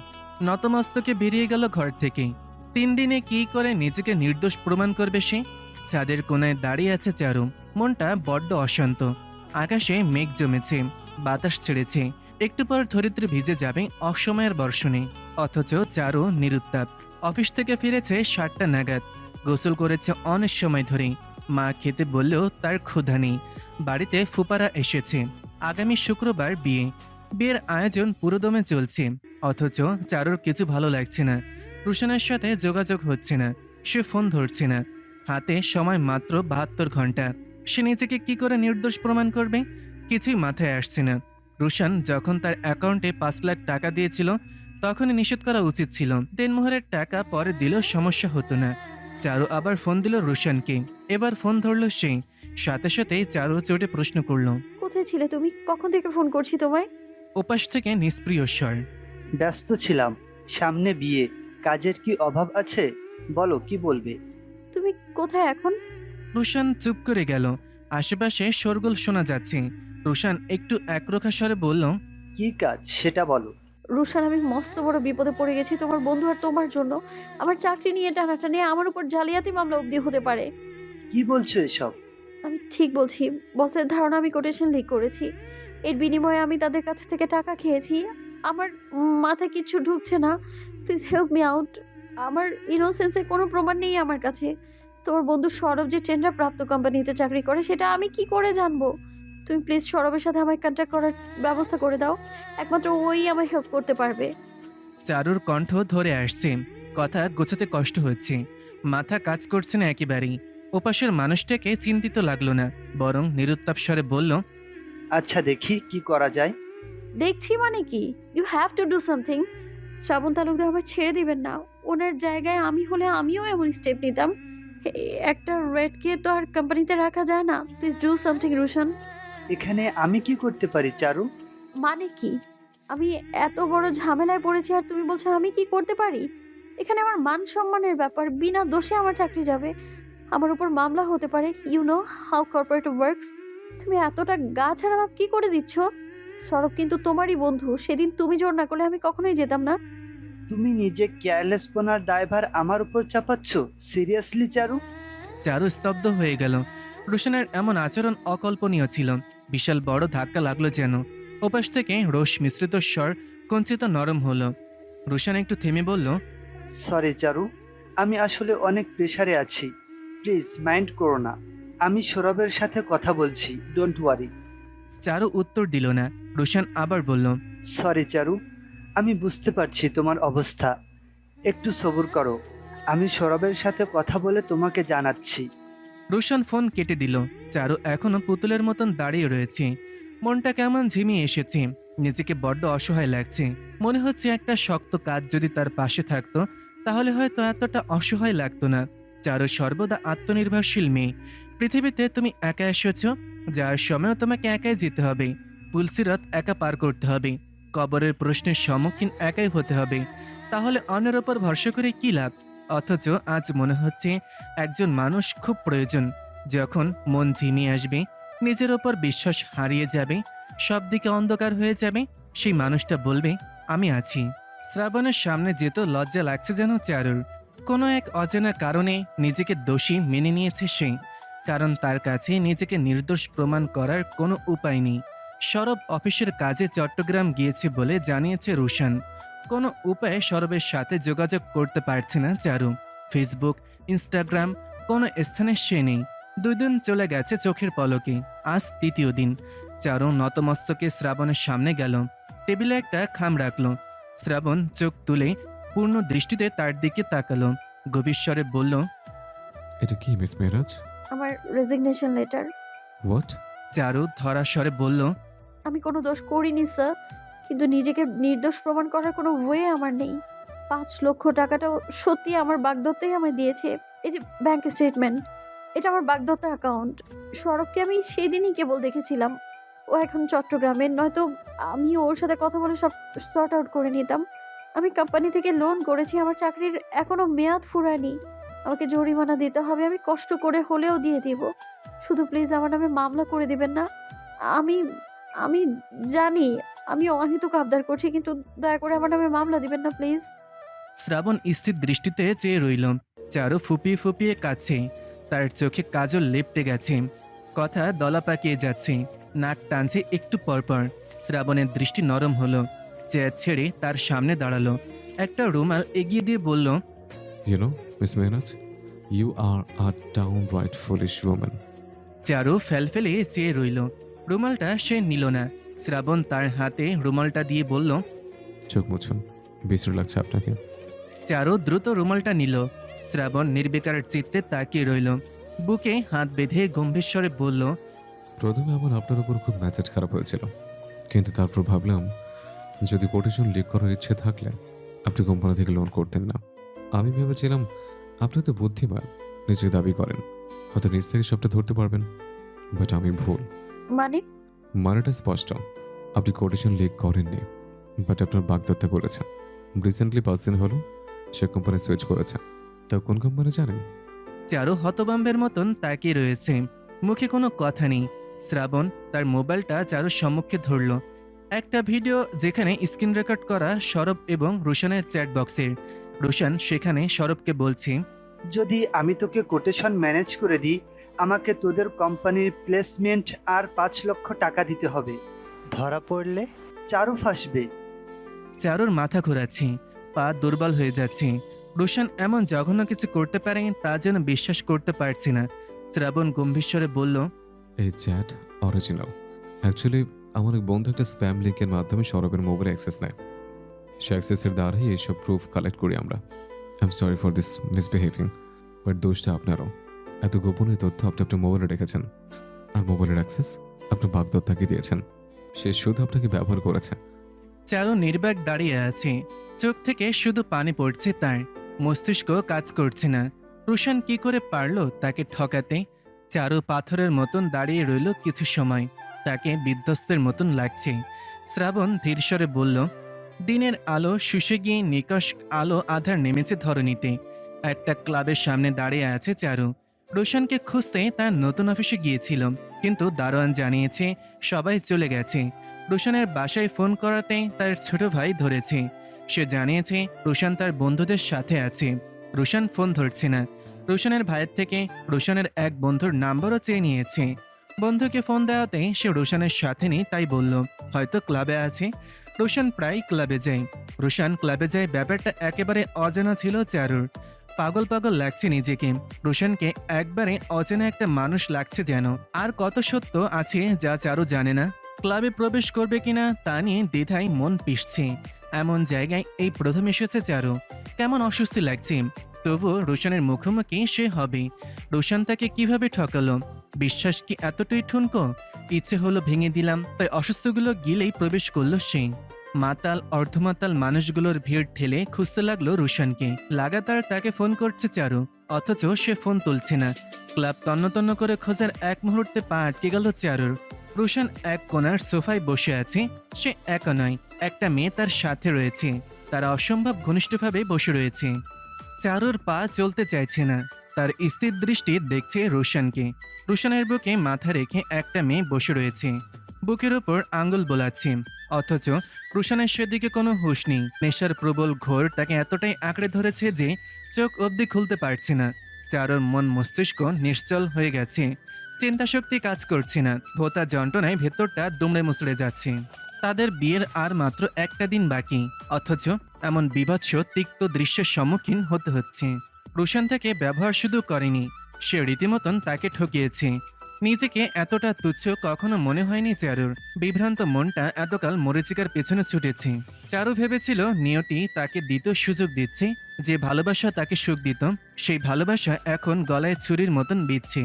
নতমস্তকে বেরিয়ে গেল ঘর থেকে। 3 দিনে কি করে নিজেকে নির্দোষ প্রমাণ করবে সে? ছাদের কোনায় দাঁড়িয়ে আছে চারু। মনটা বড্ড অশান্ত। আকাশে মেঘ জমেছে, বাতাস ছেড়েছে। একটু পর ধরিত্রী ভিজে যাবে অসময়ের বর্ষণে, অথচ চারু নিরুত্তাপ। অফিস থেকে ফিরেছে 7টা নাগাদ। গোসল করেছে অনেক সময় ধরে। মা খেতে বললেও তার ক্ষুধা নেই। বাড়িতে ফুপারা এসেছে। আগামী শুক্রবার বিয়ে। বিয়ের আয়োজন পুরোদমে চলছে, অথচ চারুর কিছু ভালো লাগছে না। রুশানের সাথে যোগাযোগ হচ্ছে না। সে ফোন ধরছে না। হাতে সময় মাত্র 72 ঘন্টা। সে নিজেকে কি করে নির্দোষ প্রমাণ করবে? কিছুই মাথায় আসছে না। রুশান যখন তার অ্যাকাউন্টে 5 লাখ টাকা দিয়েছিল তখনই নিষেধ করা উচিত ছিল। দেনমোহরের টাকা পরে দিলেও সমস্যা হতো না। চারু আবার ফোন দিল রোশনকে। এবার ফোন ধরল সে। সাথে সাথেই চারু চোটে প্রশ্ন করলো। কোথায় ছিলে তুমি? কখন থেকে ফোন করছি তোমায়? ওপাশ থেকে নিষ্প্রিয় স্বর। ব্যস্ত ছিলাম, সামনে বিয়ে, কাজের কি অভাব আছে? বলো কি বলবে। তুমি কোথায় এখন? রুশান চুপ করে গেল। আশেপাশে শোরগোল শোনা যাচ্ছে। রুশান একটু একরোখা স্বরে বলল, কি কাজ সেটা বলো। রুশান, আমি মস্ত বড় বিপদে পড়ে গেছি তোমার বন্ধু আর তোমার জন্য। আমার চাকরি নিয়ে টানাটানি, আমার উপর জালিয়াতি মামলা অবধি হতে পারে। কি বলছো এসব? আমি ঠিক বলছি। বসের ধারণা আমি কোটেশন লিক করেছি। এর বিনিময়ে আমি তাদের কাছ থেকে টাকা খেয়েছি। আমার মাথায় কিচ্ছু ঢুকছে না। Please help me out. আমার ইনোসেন্সের কোনো প্রমাণ নেই আমার কাছে। তোমার বন্ধু সৌরভ যে টেন্ডার প্রাপ্ত কোম্পানিতে চাকরি করে সেটা আমি কি করে জানবো? তুমি প্লিজ সৌরভের সাথে আমায় কন্ট্যাক্ট করার ব্যবস্থা করে দাও। একমাত্র ওই আমায় হেল্প করতে পারবে। চারুর কণ্ঠ ধরে আসছে। কথা গোছাতে কষ্ট হচ্ছে। মাথা কাজ করছে না একেবারেই। ওপাশের মানুষটাকে চিন্তিত লাগলো না, বরং নিরুত্তাপ স্বরে বলল, আচ্ছা দেখি কি করা যায়। দেখছি মানে কি? You have to do something. Shraban Talukdar আমায় ছেড়ে দিবেন না। ওনার জায়গায় আমি হলে আমিও এমন স্টেপ নিতাম। একটা রেডকে তো আর কোম্পানিতে রাখা যায় না। Please do something Roshan. এখানে আমি কি করতে পারি চারু? মানে কি? আমি এত বড় ঝামেলায় পড়েছি আর তুমি বলছো আমি কি করতে পারি? এখানে আমার মান সম্মানের ব্যাপার। বিনা দোষে আমার চাকরি যাবে। আমার উপর মামলা হতে পারে। You know how corporate works. তুমি এতটা গা ছাড়া ভাব কি করে দিচ্ছ? সৌরভ কিন্তু তোমারই বন্ধু। সেদিন তুমি জোর না করলে আমি কখনোই যেতাম না। তুমি নিজে কেয়ারলেসপনার দায়ভার আমার উপর চাপাচ্ছ? সিরিয়াসলি চারু? চারু স্তব্ধ হয়ে গেল। রোশনের এমন আচরণ অকল্পনীয় ছিল। বিশাল বড় ধাক্কা লাগলো যেন। ওপাশ থেকে রোষ মিশ্রিত স্বর কঞ্চিত নরম হলো। রোশন একটু থেমে বলল, সরি চারু, আমি আসলে অনেক প্রেশারে আছি। প্লিজ মাইন্ড করো না। আমি সৌরভের সাথে কথা বলছি, ডোন্ট ওয়ারি। চারু উত্তর দিল না। রোশন আবার বলল, সরি চারু, আমি বুঝতে পারছি তোমার অবস্থা। একটু সবুর করো, আমি সৌরভের সাথে কথা বলে তোমাকে জানাচ্ছি। রোশন ফোন কেটে দিল। চারু এখনো পুতুলের মতন দাঁড়িয়ে রয়েছে। মনটা কেমন ঝিমিয়ে এসেছে। নিজেকে বড্ড অসহায় লাগছে। মনে হচ্ছে একটা শক্ত কাজ যদি তার পাশে থাকতো তাহলে হয়তো এতটা অসহায় লাগতো না। চারু সর্বদা আত্মনির্ভরশীল মেয়ে। পৃথিবীতে তুমি একা এসেছ, যার সময়ও তোমাকে একাই যেতে হবে। পুলসিরাত একা পার করতে হবে। কবরের প্রশ্নের সম্মুখীন একাই হতে হবে। তাহলে অন্যের ওপর ভরসা করে কি লাভ? অথচ আজ মনে হচ্ছে একজন মানুষ খুব প্রয়োজন। যখন মন ঝিমিয়ে আসবে, নিজের ওপর বিশ্বাস হারিয়ে যাবে, সব দিকে অন্ধকার হয়ে যাবে, সেই মানুষটা বলবে আমি আছি। শ্রাবণের সামনে যেত লজ্জা লাগছে যেন চারুর। কোনো এক অজানা কারণে নিজেকে দোষী মেনে নিয়েছে সে। কারণ তার কাছে নিজেকে নির্দোষ প্রমাণ করার কোনো উপায় নেই। সৌরভ অফিসের কাজে চট্টগ্রাম গিয়েছে বলে জানিয়েছে রোশন। কোনো উপায়ে সৌরভের সাথে যোগাযোগ করতে পারছে না চারু। ফেসবুক, ইনস্টাগ্রাম, কোনো স্থানে সে নেই। 2 দিন চলে গেছে চোখের পলকে। আজ 3য় দিন। চারু নতমস্তকে শ্রাবণের সামনে গেল। টেবিলে একটা খাম রাখলো। শ্রাবণ চোখ তুলে পূর্ণ দৃষ্টিতে তার দিকে তাকালো। গভীর স্বরে বলল, এটা কি মিস মেহরাজ? আমার রেজিগনেশন লেটার। হোয়াট? চারু ধরা স্বরে বলল, আমি কোনো দোষ করিনি স্যার, কিন্তু নিজেকে নির্দোষ প্রমাণ করার কোনো ওয়ে আমার নেই। 5 লক্ষ টাকাটাও সত্যি আমার বাগদত্তাই আমায় দিয়েছে। এই যে ব্যাংক স্টেটমেন্ট, এটা আমার বাগদত্তা অ্যাকাউন্ট। সৌরভকে আমি সেদিনই কেবল দেখেছিলাম। ও এখন চট্টগ্রামে, নয়তো আমি ওর সাথে কথা বলে সব সর্ট আউট করে নিতাম। আমি কোম্পানি থেকে লোন করেছি, আমার চাকরির এখনো মেয়াদ ফুরায়নি। আমাকে জরিমানা দিতে হবে, আমি কষ্ট করে হলেও দিয়ে দিব। শুধু প্লিজ আমার নামে মামলা করে দিবেন না। আমি আমি জানি আমি অহেতুক আবদার করছি, কিন্তু দয়া করে আমার নামে মামলা দিবেন না প্লিজ। শ্রাবণ স্থির দৃষ্টিতে চেয়ে রইল। চারু ফুপিয়ে ফুপিয়ে কাঁদছে। তার চোখে কাজল লেপটে গেছে। কথা দলা পাকিয়ে যাচ্ছে। নাক টানছে একটু পরপর। শ্রাবণের দৃষ্টি নরম হলো। চেয়ার ছেড়ে তার সামনে দাঁড়ালো। একটা রুমাল এগিয়ে দিয়ে বলল, you know miss Mehraj, you are a downright foolish woman. Charu ফেলফেলে চেয়ে রইল। রুমালটা সে নিল না। শ্রাবণ তার হাতে রুমালটা দিয়ে বলল, চোখ মুছুন, বিশ্রী লাগছে আপনাকে। চারু দ্রুত রুমালটা নিল। শ্রাবণ নির্বিকার চিত্তে তাকিয়ে রইল। বুকে হাত বেঁধে গম্ভীর বলল, প্রথমে আমার আপনার উপর খুব মেজাজ খারাপ হয়েছিল, কিন্তু তারপর ভাবলাম যদি কোটেশন লিক করার ইচ্ছে থাকলে আপনি কোম্পানি থেকে লোন করতেন না। আমি ভেবেছিলাম আপনি তো বুদ্ধিমান, নিজে দাবি করেন, হয়তো নিজ থেকে সবটা ধরতে পারবেন। বাট আমি ভুল। মানে? মানেটা স্পষ্ট, আপনি কোটেশন লিক করেননি, বাট আপনার বাগদত্তা করেছেন। রিসেন্টলি 5 দিন হলো সে কোম্পানি সুইচ করেছে। তা কোন কোম্পানি জানেন? চারু হতবাম্বের মতন তাকিয়ে রয়েছে, মুখে কোনো কথা নেই। শ্রাবণ তার মোবাইলটা চারুর সম্মুখে ধরল। একটা ভিডিও যেখানে স্ক্রিন রেকর্ড করা সরব এবং রুশানের চ্যাট বক্সের। রুশান সেখানে সরবকে বলছে, যদি আমি তোকে কোটেশন ম্যানেজ করে দিই, আমাকে তোদের কোম্পানির প্লেসমেন্ট আর 5 লক্ষ টাকা দিতে হবে। ধরা পড়লে চারু ফাঁসবে। চারুর মাথা ঘোরাচ্ছে, পা দুর্বল হয়ে যাচ্ছে। রুশান এমন জঘন্য কিছু করতে পারে তা যেন বিশ্বাস করতে পারছি না। শ্রাবণ গম্ভীর বলল, এই চ্যাট অরিজিনাল। অ্যাকচুয়ালি আমার এক বন্ধু একটা স্প্যাম লিঙ্কের মাধ্যমে সৌরভের মোবাইলে অ্যাক্সেস নেয়। সে অ্যাক্সেসের দ্বারাই এইসব প্রুফ কালেক্ট করি আমরা। I am sorry for this misbehaving, but দোষটা আপনারও। এত গোপনীয় তথ্য আপনি আপনার মোবাইলে রেখেছেন, আর মোবাইলের অ্যাক্সেস আপনার বাগদত্তাকে দিয়েছেন। সে শুধু আপনাকে ব্যবহার করেছে। চারু নির্বাক দাঁড়িয়ে আছে, চোখ থেকে শুধু পানি পড়ছে তার, মস্তিষ্ক কাজ করছে না। রুশান কি করে পারলো তাকে ঠকাতে? চারু পাথরের মতন দাঁড়িয়ে রইল কিছু সময়, তাকে বিধ্বস্তের মতন লাগছে। শ্রাবণ ধীরস্বরে বলল, দিনের আলো শুষে গিয়ে নিকষ আলো আধার নেমেছে ধরণীতে। একটা ক্লাবের সামনে দাঁড়িয়ে আছে চারু। রুশানকে খুঁজতে তার নতুন অফিসে গিয়েছিল, কিন্তু দারোয়ান জানিয়েছে সবাই চলে গেছে। রুশানের বাসায় ফোন করাতে তার ছোট ভাই ধরেছে। সে জানিয়েছে রুশান তার বন্ধুদের সাথে আছে। রুশান ফোন ধরছে না। রুশানের ভাইয়ের থেকে রুশানের এক বন্ধুর নাম্বারও চেয়ে নিয়েছে। বন্ধুকে ফোন দেওয়াতে সে রুশানের সাথে নেই তাই বলল হয়তো ক্লাবে আছে। রুশান প্রায় ক্লাবে যায়। রুশান ক্লাবে যায় ব্যাপারটা একেবারে অজানা ছিল চারুর। পাগল পাগল লাগছে নিজেকে। রুশানকে একবারে অচেনা একটা মানুষ লাগছে যেন। আর কত সত্য আছে যা চারু জানে না। ক্লাবে প্রবেশ করবে কিনা তা নিয়ে দ্বিধায় মন পিষছে। এমন জায়গায় এই প্রথম এসেছে চারু, কেমন অস্বস্তি লাগছে। তবুও রুশানের মুখোমুখি সে হবে। রুশান তাকে কিভাবে ঠকালো? বিশ্বাস কি এতটাই ঠুনকো? ইচ্ছে হলো ভেঙে দিলাম, তাই অসুস্থগুলো গিলেই প্রবেশ করলো সে। মাতাল অর্ধমাতাল মানুষগুলোর ভিড় ঠেলে খুঁজতে লাগলো রুশানকে। লাগাতার তাকে ফোন করছে চারু, অথচ সে ফোন তুলছে না। ক্লাব তন্ন তন্ন করে খোঁজার এক মুহূর্তে পা আটকে গেল চারুর। রুশান এক কোণার সোফায় বসে আছে। সে একা নয়, একটা মেয়ে তার সাথে রয়েছে। তারা অসম্ভব ঘনিষ্ঠভাবে বসে রয়েছে। চারুর পা চলতে চাইছে না। তার স্থির দৃষ্টি দেখছে রুশানকে। রুশানের বুকে মাথা রেখে একটা মেয়ে বসে রয়েছে, বুকের ওপর আঙ্গুল বোলাচ্ছে। অথচ রুশানের সেদিকে কোনো হুঁশ নেই। নেশার প্রবল ঘোর তাকে এতটাই আঁকড়ে ধরেছে যে চোখ অবধি খুলতে পারছে না। চারুর মন মস্তিষ্ক নিশ্চল হয়ে গেছে। চিন্তাশক্তি কাজ করছে না। ভোতা যন্ত্রণায় ভেতরটা দুমড়ে মুচড়ে যাচ্ছে। তাদের বিয়ের আর মাত্র একটা দিন বাকি, অথচ এমন বীভৎস তিক্ত দৃশ্যের সম্মুখীন হতে হচ্ছে। রুশান তাকে ব্যবহার শুধু করেনি, সে রীতিমতন তাকে ঠকিয়েছে। নিজেকে এতটা তুচ্ছ কখনো মনে হয়নি চারুর। বিভ্রান্ত মনটা এতকাল মরীচিকার পেছনে ছুটেছে। চারু ভেবেছিল নিয়তি তাকে দ্বিতীয় সুযোগ দিচ্ছে। যে ভালোবাসা তাকে সুখ দিত, সেই ভালোবাসা এখন গলায় ছুরির মতন বিচ্ছে।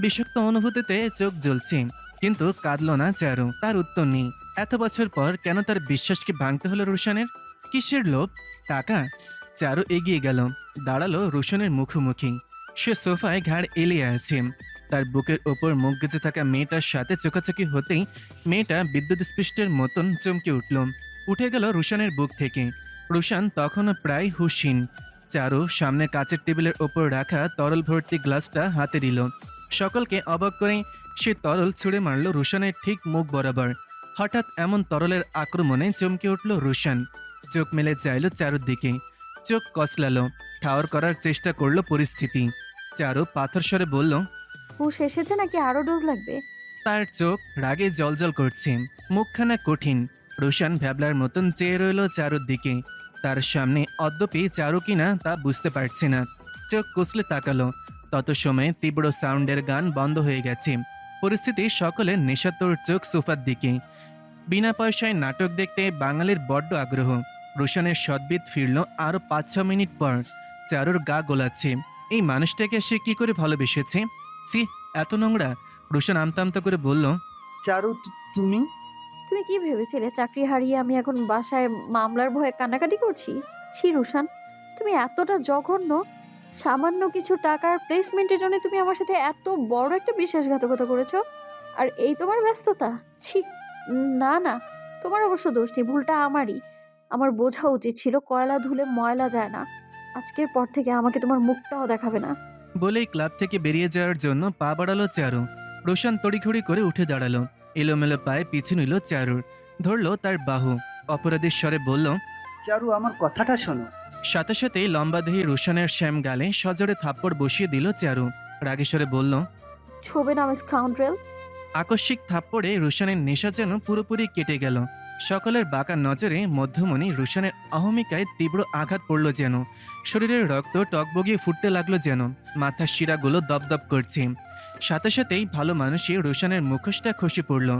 বিষাক্ত অনুভূতিতে চোখ জ্বলছে, কিন্তু কাঁদল না চারু। তার উত্তর নেই। এত বছর পর কেন তার বিশ্বাসকে ভাঙতে হলো রুশানের? কিসের লোভ? টাকা? চারু এগিয়ে গেল, দাঁড়ালো রুশানের মুখোমুখি। সে সোফায় ঘাড় এলিয়ে আছে। তার বুকের ওপর মুখ গেঁজে থাকা মেয়েটার সাথে চোখাচোখি হতেই মেয়েটা বিদ্যুৎ স্পৃষ্টের মতন চমকে উঠল। উঠে গেল রুশানের বুক থেকে। রুশান তখনও প্রায় হুঁশহীন। চারু সামনে কাচের টেবিলের ওপর রাখা তরল ভর্তি গ্লাসটা হাতে দিল। সকলকে অবাক করে সে তরল ছুঁড়ে মারল রুশানের ঠিক মুখ বরাবর। হঠাৎ এমন তরলের আক্রমণে চমকে উঠল রুশান। চোখ মেলে চাইল চারুর দিকে। চোখ কচলালো, ঠাওর করার চেষ্টা করলো পরিস্থিতি। চারু পাথর স্বরে বলল, হুশ এসেছে নাকি আরো ডোজ লাগবে? তার চোখ রাগে জলজল করছে, মুখখানা কঠিন। রুশান ভ্যাবলার মতন চেয়ে রইল চারুর দিকে। তার সামনে অদ্যপি চারু কিনা তা বুঝতে পারছে না। চোখ কুচলে তাকালো। তত সময়ে তীব্র সাউন্ডের গান বন্ধ হয়ে গেছে। পরিস্থিতি সকলে নেশাতুর চোখ সোফার দিকে। বিনা পয়সায় নাটক দেখতে বাঙালির বড্ড আগ্রহ। রুশানের সদ্বিদ ফিরল আরো 5-6 মিনিট পর। চারুর গা গোলাচ্ছে। এই মানুষটাকে সে কি করে ভালোবেসেছে? ছি, এত নোংরা। রুশান আমতা আমতা করে বলল, চারু তুমি? তুমি কি ভেবেছিলে চাকরি হারিয়ে আমি এখন বাসায় মামলার ভয়ে কান্নাকাটি করছি? ছি রুশান, তুমি এতটা জঘন্য! সামান্য কিছু টাকার প্লেসমেন্টের জন্য তুমি আমার সাথে এত বড় একটা বিশ্বাসঘাতকতা করেছো, আর এই তোমার ব্যস্ততা! ছি! না না, তোমার অবশ্য দোষ নেই, ভুলটা আমারই। আমার বোঝা উচিত ছিল কয়লা ধুলে ময়লা যায় না। আজকের পর থেকে আমাকে তোমার মুখটাও দেখাবে না। বলেই ক্লাব থেকে বেরিয়ে যাওয়ার জন্য পা বাড়ালো চারু। রোশান তড়িঘড়ি করে উঠে দাঁড়ালো। এলোমেলো পায়ে পিছু নিল চারুর, ধরলো তার বাহু, অপরাধীর স্বরে বলল। চারু, আমার কথাটা শোনো। সাথে সাথেই লম্বাদেহী রোশানের শ্যাম গালে সজোরে থাপ্পড় বসিয়ে দিল চারু। রাগেশ্বরে বলল। ছোবে না স্কাউন্ড্রেল! আকস্মিক থাপ্পড়ে রোশানের নেশা যেন পুরোপুরি কেটে গেল। সকলের বাঁকা নজরে মধ্যমণি রোশানের অহমিকায় তীব্র আঘাত পড়ল যেন। শরীরের রক্ত টকবগিয়ে ফুটতে লাগলো যেন। মাথার শিরাগুলো দপদপ করছে। সাথে সাথেই ভালো মানুষই রোশানের মুখোশটা খসে পড়ল।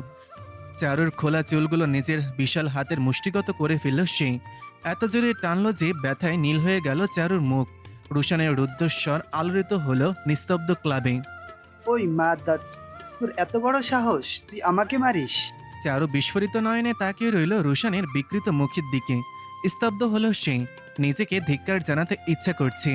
চারুর খোলা চুলগুলো নিজের বিশাল হাতের মুষ্টিগত করে ফেলল সে। এত জোরে টানলো যে ব্যথায় নীল হয়ে গেল চারুর মুখ। রোশানের রুদ্ধস্বর আলোড়িত হলো নিস্তব্ধ ক্লাবে। ওই মা দাদ, তোর এত বড় সাহস, তুই আমাকে মারিস? চারু বিস্ফোরিত নয়নে তাকিয়ে রইল রোশানের বিকৃত মুখের দিকে। স্তব্ধ হলো সে। নিজেকে ধিক্কার জানাতে ইচ্ছা করছে।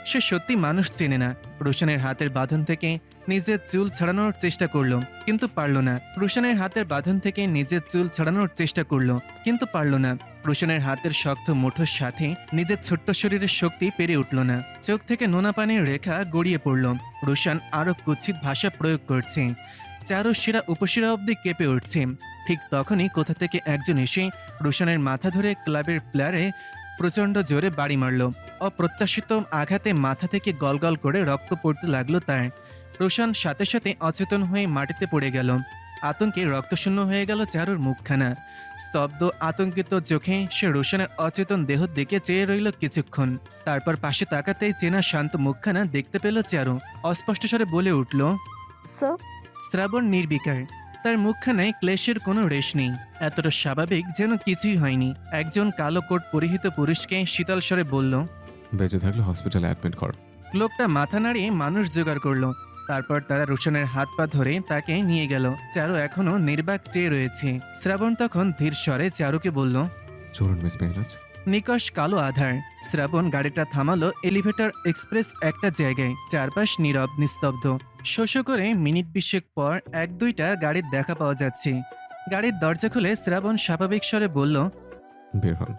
সে সত্যি মানুষ চেনে না। রোশানের হাতের বাঁধন থেকে নিজের চুল ছাড়ানোর চেষ্টা করলো, কিন্তু পারল না। রোশানের হাতের বাঁধন থেকে নিজের চুল ছাড়ানোর চেষ্টা করলো, কিন্তু পারল না। রোশানের হাতের শক্ত মুঠোর সাথে নিজের ছোট্ট শরীরের শক্তি পেরে উঠল না। চোখ থেকে নোনা পানির রেখা গড়িয়ে পড়ল। রোশান আরো কুৎসিত ভাষা প্রয়োগ করছে। চারু শিরা উপশিরা অব্দি কেঁপে উঠছে। ঠিক তখনই কোথা থেকে একজন এসে রোশানের মাথা ধরে ক্লাবের প্লেয়ারে প্রচণ্ড জোরে বাড়ি মারল। অপ্রত্যাশিত আঘাতে মাথা থেকে গলগল করে রক্ত পড়তে লাগলো তার। রোশান সাথে সাথে অচেতন হয়ে মাটিতে পড়ে গেল। আতঙ্কে রক্তশূন্য হয়ে গেল চারুর মুখখানা। স্তব্ধ আতঙ্কিত চোখে সে রোশানের অচেতন দেহ দিকে চেয়ে রইল কিছুক্ষণ। তারপর পাশে তাকাতেই চেনা শান্ত মুখখানা দেখতে পেল চারু। অস্পষ্ট স্বরে বলে উঠল। স্যার! শ্রাবণ নির্বিকার। তার মুখখানায় ক্লেশের কোনো রেশ নেই। এতটা স্বাভাবিক যেন কিছুই হয়নি। একজন কালো কোট পরিহিত পুরুষকে শীতল স্বরে বলল। বেঁচে থাকলে হসপিটালে অ্যাডমিট কর। লোকটা মাথা নাড়িয়ে মানুষ জোগাড় করলো। তারপর তারা রোশনের হাত পা ধরে তাকে নিয়ে গেল। চারু এখনো নির্বাক চেয়ে রয়েছে। শ্রাবণ তখন ধীর স্বরে চারুকে বলল। চলুন মিস মেহনাজ। নিকশ কালো আধার। শ্রাবণ গাড়িটা থামালো এলিভেটর এক্সপ্রেস একটা জায়গায়। চারপাশ নীরব নিস্তব্ধ। শোষ করে মিনিট 20 পর এক দুইটা গাড়ির দেখা পাওয়া যাচ্ছে। গাড়ির দরজা খুলে শ্রাবণ স্বাভাবিক স্বরে বলল। বের হন।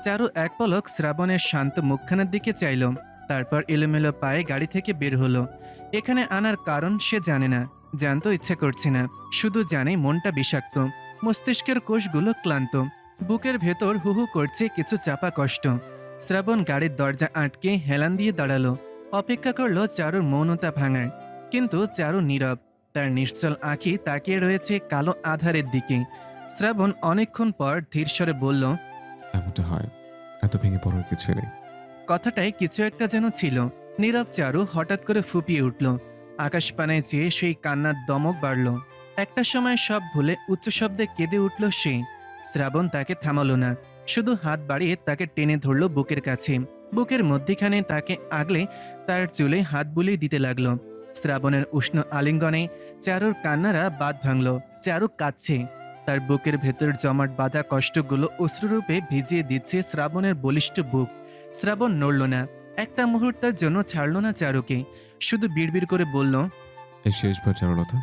চারু এক পলক শ্রাবণের শান্ত মুখখানার দিকে চাইল। তারপর এলোমেলো পায়ে গাড়ি থেকে বের হলো। এখানে আনার কারণ সে জানে না, জানতে ইচ্ছে করছে না। শুধু জানে মনটা বিষাক্ত, মস্তিষ্কের কোষগুলো ক্লান্ত, বুকের ভেতর হুহু করছে কিছু চাপা কষ্ট। শ্রাবণ গাড়ির দরজা আটকে হেলান দিয়ে দাঁড়ালো। অপেক্ষা করলো চারুর মৌনতা ভাঙার। কিন্তু চারু নীরব। তার নিশ্চল আঁখি তাকিয়ে রয়েছে কালো আধারের দিকে। শ্রাবণ অনেকক্ষণ পর ধীর স্বরে বলল। এমনটা হয়, এত ভেঙে পড়ার কিছু নেই। কথাটায় কিছু একটা যেন ছিল। নীরব চারু হঠাৎ করে ফুপিয়ে উঠল। আকাশ পানে চেয়ে সেই কান্নার দমক বাড়ল। একটা সময় সব ভুলে উচ্চ শব্দে কেঁদে উঠল সে। শ্রাবণ তাকে থামালো না, শুধু হাত বাড়িয়ে তাকে টেনে ধরল বুকের কাছে। বুকের মধ্যিখানে তাকে আগলে তার চুলে হাত বুলিয়ে দিতে লাগলো। শ্রাবণের উষ্ণ আলিঙ্গনে চারুর কান্নারা বাঁধ ভাঙল। চারু কাঁদছে। তার বুকের ভেতর জমাট বাঁধা কষ্টগুলো অশ্রুরূপে ভিজিয়ে দিচ্ছে শ্রাবণের বলিষ্ঠ বুক। শ্রাবণ নড়ল না, একটা মুহূর্তের জন্য ছাড়ল না চারুকে। শুধু বিড়বিড় করে বলল। এই শেষবার চারুলতা,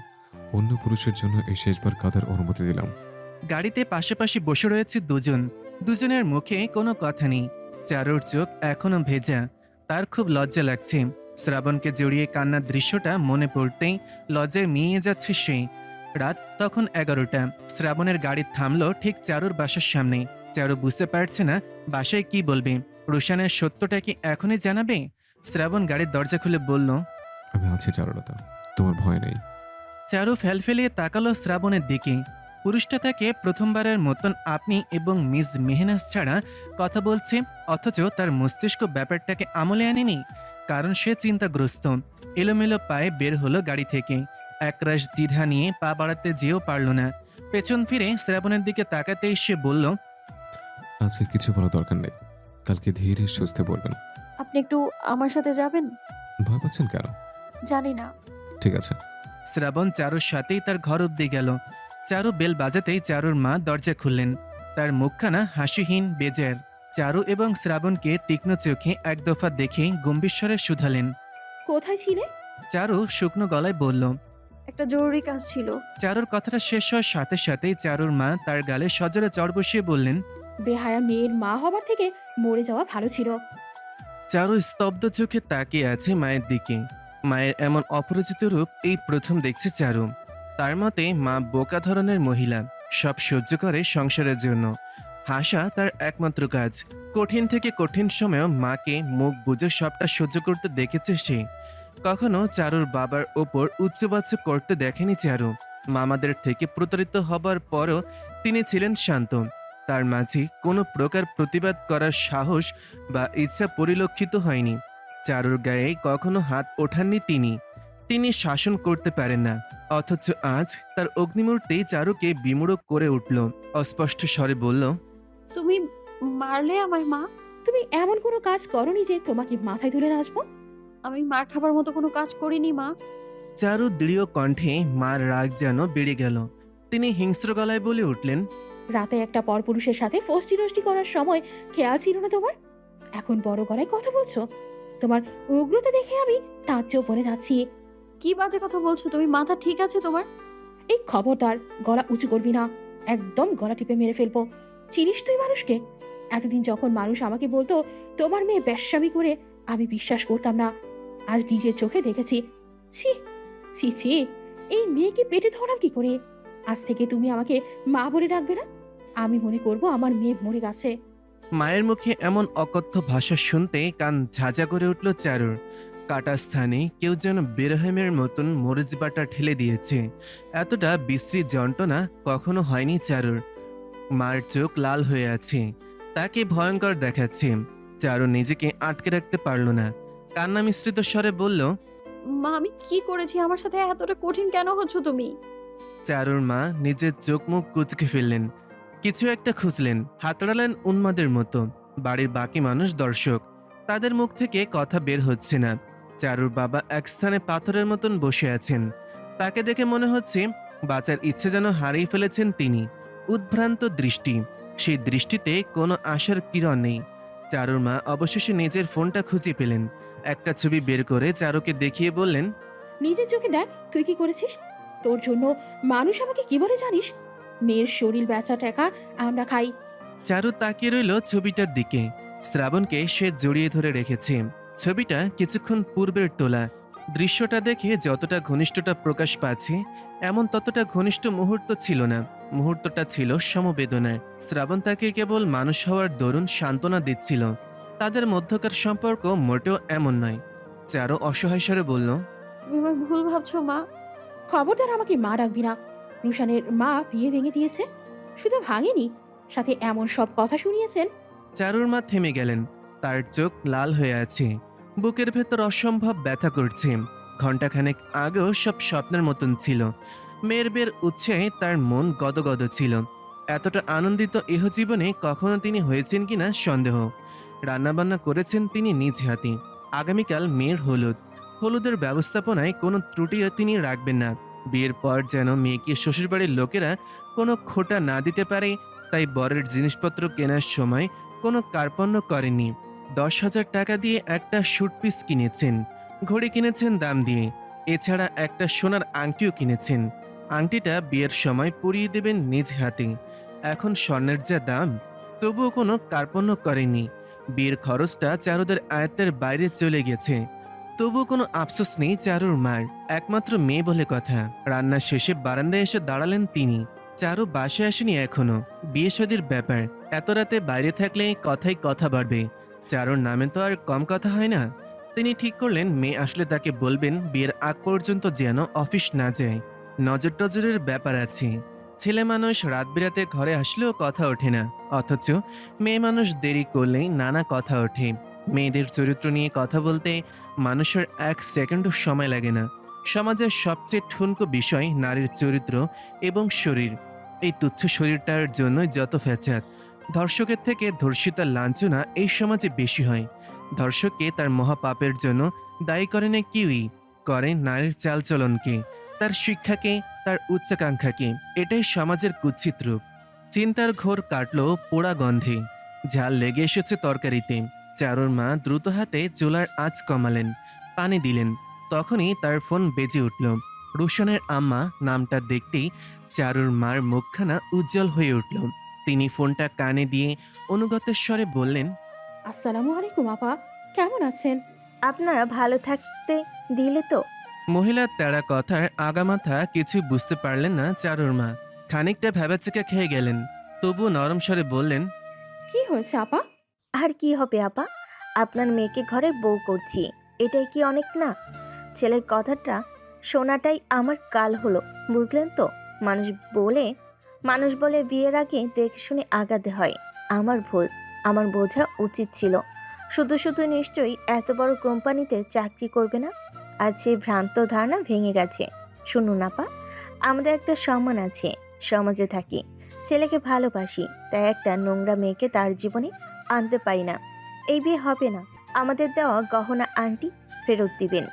অন্য পুরুষের জন্য এই শেষবার কাঁদার অনুমতি দিলাম। গাড়িতে পাশাপাশি বসে রয়েছে দুজন। দুজনের মুখে কোনো কথা নেই। চারুর চোখ এখনো ভেজা। তার খুব লজ্জা লাগছে। শ্রাবণকে জড়িয়ে কান্নার দৃশ্যটা মনে পড়তেই লজ্জায় মিয়ে যাচ্ছে সে। রাত তখন 11টা। শ্রাবণের গাড়ি থামলো ঠিক চারুর বাসার সামনে। চারু বুঝতে পারছে না বাসায় কি বলবে। রোশানের সত্যটা কি এখনই জানাবে? শ্রাবণ গাড়ির দরজা খুলে বলল। আমি আছি চারুলতা, তোমার ভয় নেই। চারু ফেলফেলিয়ে তাকালো শ্রাবণের দিকে। পুরুষটা তাকে প্রথমবারের মতন আপনি এবং মিস মেহনাজ ছাড়া কথা বলছে, অথচ তার মস্তিষ্ক ব্যাপারটাকে আমলে আনেনি। কারণ সে চিন্তাগ্রস্ত। এলোমেলো পায়ে বের হলো গাড়ি থেকে। একরাশ দ্বিধা নিয়ে পা বাড়াতে যেও পারল না। পেছন ফিরে শ্রাবণের দিকে তাকাতেই সে বলল। আজকে কিছু বলা দরকার নেই, কালকে ধীরে সুস্থে বলবেন। আপনি একটু আমার সাথে যাবেন? ভয় পাচ্ছেন কেন? জানি না। ঠিক আছে। শ্রাবণ চারুর সাথেই তার ঘর অব্দি গেল। চারু বেল বাজাতেই চারুর মা দরজা খুললেন। তার মুখখানা হাসিহীন বেজার। চারু এবং শ্রাবণকে তীক্ষ্ণ চোখে এক দফা দেখে গম্ভীরস্বরে শুধালেন। কোথায় ছিলে? চারু শুকনো গলায় বলল। একটা জরুরি কাজ ছিল। চারুর কথাটা শেষ হওয়ার সাথে সাথেই চারুর মা তার গালে সজোরে চড় বসিয়ে বললেন। বেহায়া মেয়ের মা হবার থেকে মরে যাওয়া ভালো ছিল। চারু স্তব্ধ চোখে তাকিয়ে আছে মায়ের দিকে। মায়ের এমন অপরিচিত রূপ এই প্রথম দেখছে চারু। তার মতে মা বোকা ধরনের মহিলা, সব সহ্য করে সংসারের জন্য। হাসা তার একমাত্র কাজ। কঠিন থেকে কঠিন সময়েও মাকে মুখ বুজে সবটা সহ্য করতে দেখেছে সে। কখনো চারুর বাবার ওপর উচ্চবাচ্য করতে দেখেনি চারু। মামাদের থেকে প্রতারিত হবার পরও তিনি ছিলেন শান্ত। তার মাঝে কোনো প্রকার প্রতিবাদ করার সাহস বা ইচ্ছা পরিলক্ষিত হয়নি। চারুর গায়ে কখনো হাত ওঠাননি তিনি। তিনি শাসন করতে পারেন না, অথচ আজ তার অগ্নিমূর্তি চারুকে বিমূঢ় করে উঠল। অস্পষ্ট স্বরে বলল। তুমি মারলে আমায় মা। তুমি এমন কোনো কাজ করনি যে তোমাকে মাথায় তুলে নাচবো। আমি মার খাবার মতো কোনো কাজ করিনি মা। চারু দৃঢ় কণ্ঠে মার রাগ যেন বেড়ে গেল। তিনি হিংস্র গলায় বলে উঠলেন। রাতে একটা পরপুরুষের সাথে ফষ্টি নষ্টি করার সময় খেয়াল ছিল না তোমার? এখন বড় গলায় কথা বলছো। তোমার উগ্রতা দেখে আমি তাজ্জব বনে যাচ্ছি। কি বাজে কথা বলছো তুমি? মাথা ঠিক আছে তোমার? এই খবরদার গলা উঁচু করবি না, একদম গলা টিপে মেরে ফেলবো। চিনিস তুই মানুষকে? এতদিন যখন মানুষ আমাকে বলতো তোমার মেয়ে বেশ্যামি করে, আমি বিশ্বাস করতাম না। আজ নিজের চোখে দেখেছি। ছি ছি ছি, এই মেয়েকে পেটে ধরাম কি করে? আজ থেকে তুমি আমাকে মা বলে ডাকবে না। আমি মনে করব আমার মেয়ে মরে গেছে। মায়ের মুখে এমন অকথ্য ভাষা শুনতে কান ঝাঁঝা করে উঠল চারুর। কাটা স্থানে কেউ যেন বেরহেমের মতন মরিচ বাটা ঠেলে দিয়েছে। এতটা বিশ্রী যন্ত্রণা কখনো হয়নি চারুর। মার চোখ লাল হয়ে আছে, তাকে ভয়ঙ্কর দেখাচ্ছে। চারু নিজেকে আটকে রাখতে পারল না। কান্না মিশ্রিত স্বরে বলল। মা আমি কি করেছি? আমার সাথে এতটা কঠিন কেন হচ্ছ তুমি? চারুর মা নিজের চোখ মুখ কুচকে ফেললেন। কিছু একটা খুঁজলেন, হাতড়ালেন উন্মাদের মতো। বাড়ির বাকি মানুষ দর্শক, তাদের মুখ থেকে কথা বের হচ্ছে না। চারুর বাবা এক স্থানে পাথরের মতন বসে আছেন। তাকে দেখে মনে হচ্ছে বাঁচার ইচ্ছে যেন হারিয়ে ফেলেছেন তিনি। উদ্ভ্রান্ত দৃষ্টি, সেই দৃষ্টিতে কোনো আশার কিরণ নেই। চারুর মা অবশেষে নিজের ফোনটা খুঁজে পেলেন। একটা ছবি বের করে চারুকে দেখিয়ে বললেন। নিজের চোখে দেখ তুই কি করেছিস। তোর জন্য মানুষ আমাকে কি বলে জানিস? মেয়ের শরীর বেচা টাকা আমরা খাই। চারু তাকিয়ে রইল ছবিটার দিকে। শ্রাবণকে সে জড়িয়ে ধরে রেখেছে। ছবিটা কিছুক্ষণ পূর্বের তোলা। দৃশ্যটা দেখে যতটা ঘনিষ্ঠতা প্রকাশ পাচ্ছে, এমন ততটা ঘনিষ্ঠ মুহূর্ত ছিল না। মুহূর্তটা ছিল সমবেদনার। শ্রাবণ তাকে কেবল মানুষ হওয়ার দরুন সান্ত্বনা দিচ্ছিল। তাদের মধ্যকার সম্পর্ক মোটেও এমন নয়। চারু অসহায় স্বরে বলল। তুমি আমায় ভুল ভাবছো মা। খবরদার আমাকে মা ডাকবি না। রুশানের মা বিয়ে ভেঙে দিয়েছে, শুধু ভাঙেনি, সাথে এমন সব কথা শুনিয়েছেন। চারুর মা থেমে গেলেন। তার চোখ লাল হয়ে আছে, বুকের ভেতর অসম্ভব ব্যথা করছে। ঘণ্টাখানেক আগেও সব স্বপ্নের মতন ছিল। মেয়ের বের উৎসাহে তার মন গদগদ ছিল। এতটা আনন্দিত ইহজীবনে কখনো তিনি হয়েছেন কিনা সন্দেহ। রান্নাবান্না করেছেন তিনি নিজ হাতে। আগামীকাল মেয়ের হলুদ। হলুদের ব্যবস্থাপনায় কোনো ত্রুটি তিনি রাখবেন না। বিয়ের পর যেন মেয়েকে শ্বশুরবাড়ির লোকেরা কোনো খোটা না দিতে পারে, তাই বরের জিনিসপত্র কেনার সময় কোনো কার্পণ্য করেননি। 10,000 টাকা দিয়ে একটা স্যুট পিস কিনেছেন, ঘড়ি কিনেছেন দাম দিয়ে। এছাড়া একটা সোনার আংটিও কিনেছেন। আংটিটা বিয়ের সময় পরিয়ে দেবেন নিজ হাতে। এখন স্বর্ণের যা দাম, তবুও কোনো কার্পণ্য করেননি। বিয়ের খরচটা চারুদের আয়ত্তের বাইরে চলে গেছে। তবুও কোনো আফসোস নেই চারুর মার। একমাত্র মেয়ে বলে কথা। রান্না শেষে বারান্দায় এসে দাঁড়ালেন তিনি। চারু বাসায় আসেনি এখনো। বিয়ে শাদীর ব্যাপার, এত রাতে বাইরে থাকলে কথাই কথা বাড়বে। চারুর নামে তো আর কম কথা হয় না। তিনি ঠিক করলেন মেয়ে আসলে তাকে বলবেন বিয়ের আগ পর্যন্ত যেন অফিস না যায়। নজর টজরের ব্যাপার আছে। ছেলে মানুষ রাত বিরাতে ঘরে আসলেও কথা ওঠে না, অথচ মেয়ে মানুষ দেরি করলেই নানা কথা ওঠে। মেয়েদের চরিত্র নিয়ে কথা বলতে মানুষের 1 সেকেন্ডও সময় লাগে না। সমাজের সবচেয়ে ঠুনকো বিষয় নারীর চরিত্র এবং শরীর। এই তুচ্ছ শরীরটার জন্যই যত ফ্যাচাত। ধর্ষকের থেকে ধর্ষিতার লাঞ্ছনা এই সমাজে বেশি হয়। ধর্ষককে তার মহাপাপের জন্য দায়ী করে না কেউই, করে নারীর চালচলনকে, তার শিক্ষাকে, তার উচ্চাকাঙ্ক্ষা কি? এটাই সমাজের কুৎসিত রূপ। চিন্তার ঘোর কাটলো পোড়া গন্ধে। ঝাল লেগে এসেছে তরকারিতে। চারুর মা দ্রুত হাতে চুলার আঁচ কমালেন, পানি দিলেন। তখনই তার ফোন বেজে উঠল। রুশনের আম্মা নামটা দেখতেই চারুর মার মুখখানা উজ্জ্বল হয়ে উঠল। তিনি ফোনটা কানে দিয়ে অনুগতের স্বরে বললেন, আসসালামু আলাইকুম আপা, কেমন আছেন? আপনারা ভালো থাকতে দিলে তো। মহিলার তেড়া কথার আগামাথা কিছু বুঝতে পারলেন না চারুর মা। খানিকটা ভেবাচেকা খেয়ে গেলেন, তবু নরম স্বরে বললেন, কি হয়েছে আপা? আর কি হবে আপা, আপনার মেয়েকে ঘরে বউ করছি, এটাই কি অনেক না? ছেলের কথাটা শোনাটাই আমার কাল হলো, বুঝলেন তো? মানুষ বলে বিয়ের আগে দেখে শুনে আগাতে হয়। আমার ভুল, আমার বোঝা উচিত ছিল। শুধু শুধু নিশ্চয়ই এত বড় কোম্পানিতে চাকরি করবে না। আর সেই ভ্রান্ত ধারণা ভেঙে গেছে। শুনুন আপা, আমাদের একটা সম্মান আছে, সমাজে থাকি, ছেলেকে ভালোবাসি, তাই একটা নোংরা মেয়েকে তার জীবনে আনতে পারি না। এই বিয়ে হবে না। আমাদের দেওয়া গহনা আংটি ফেরত দিবেন।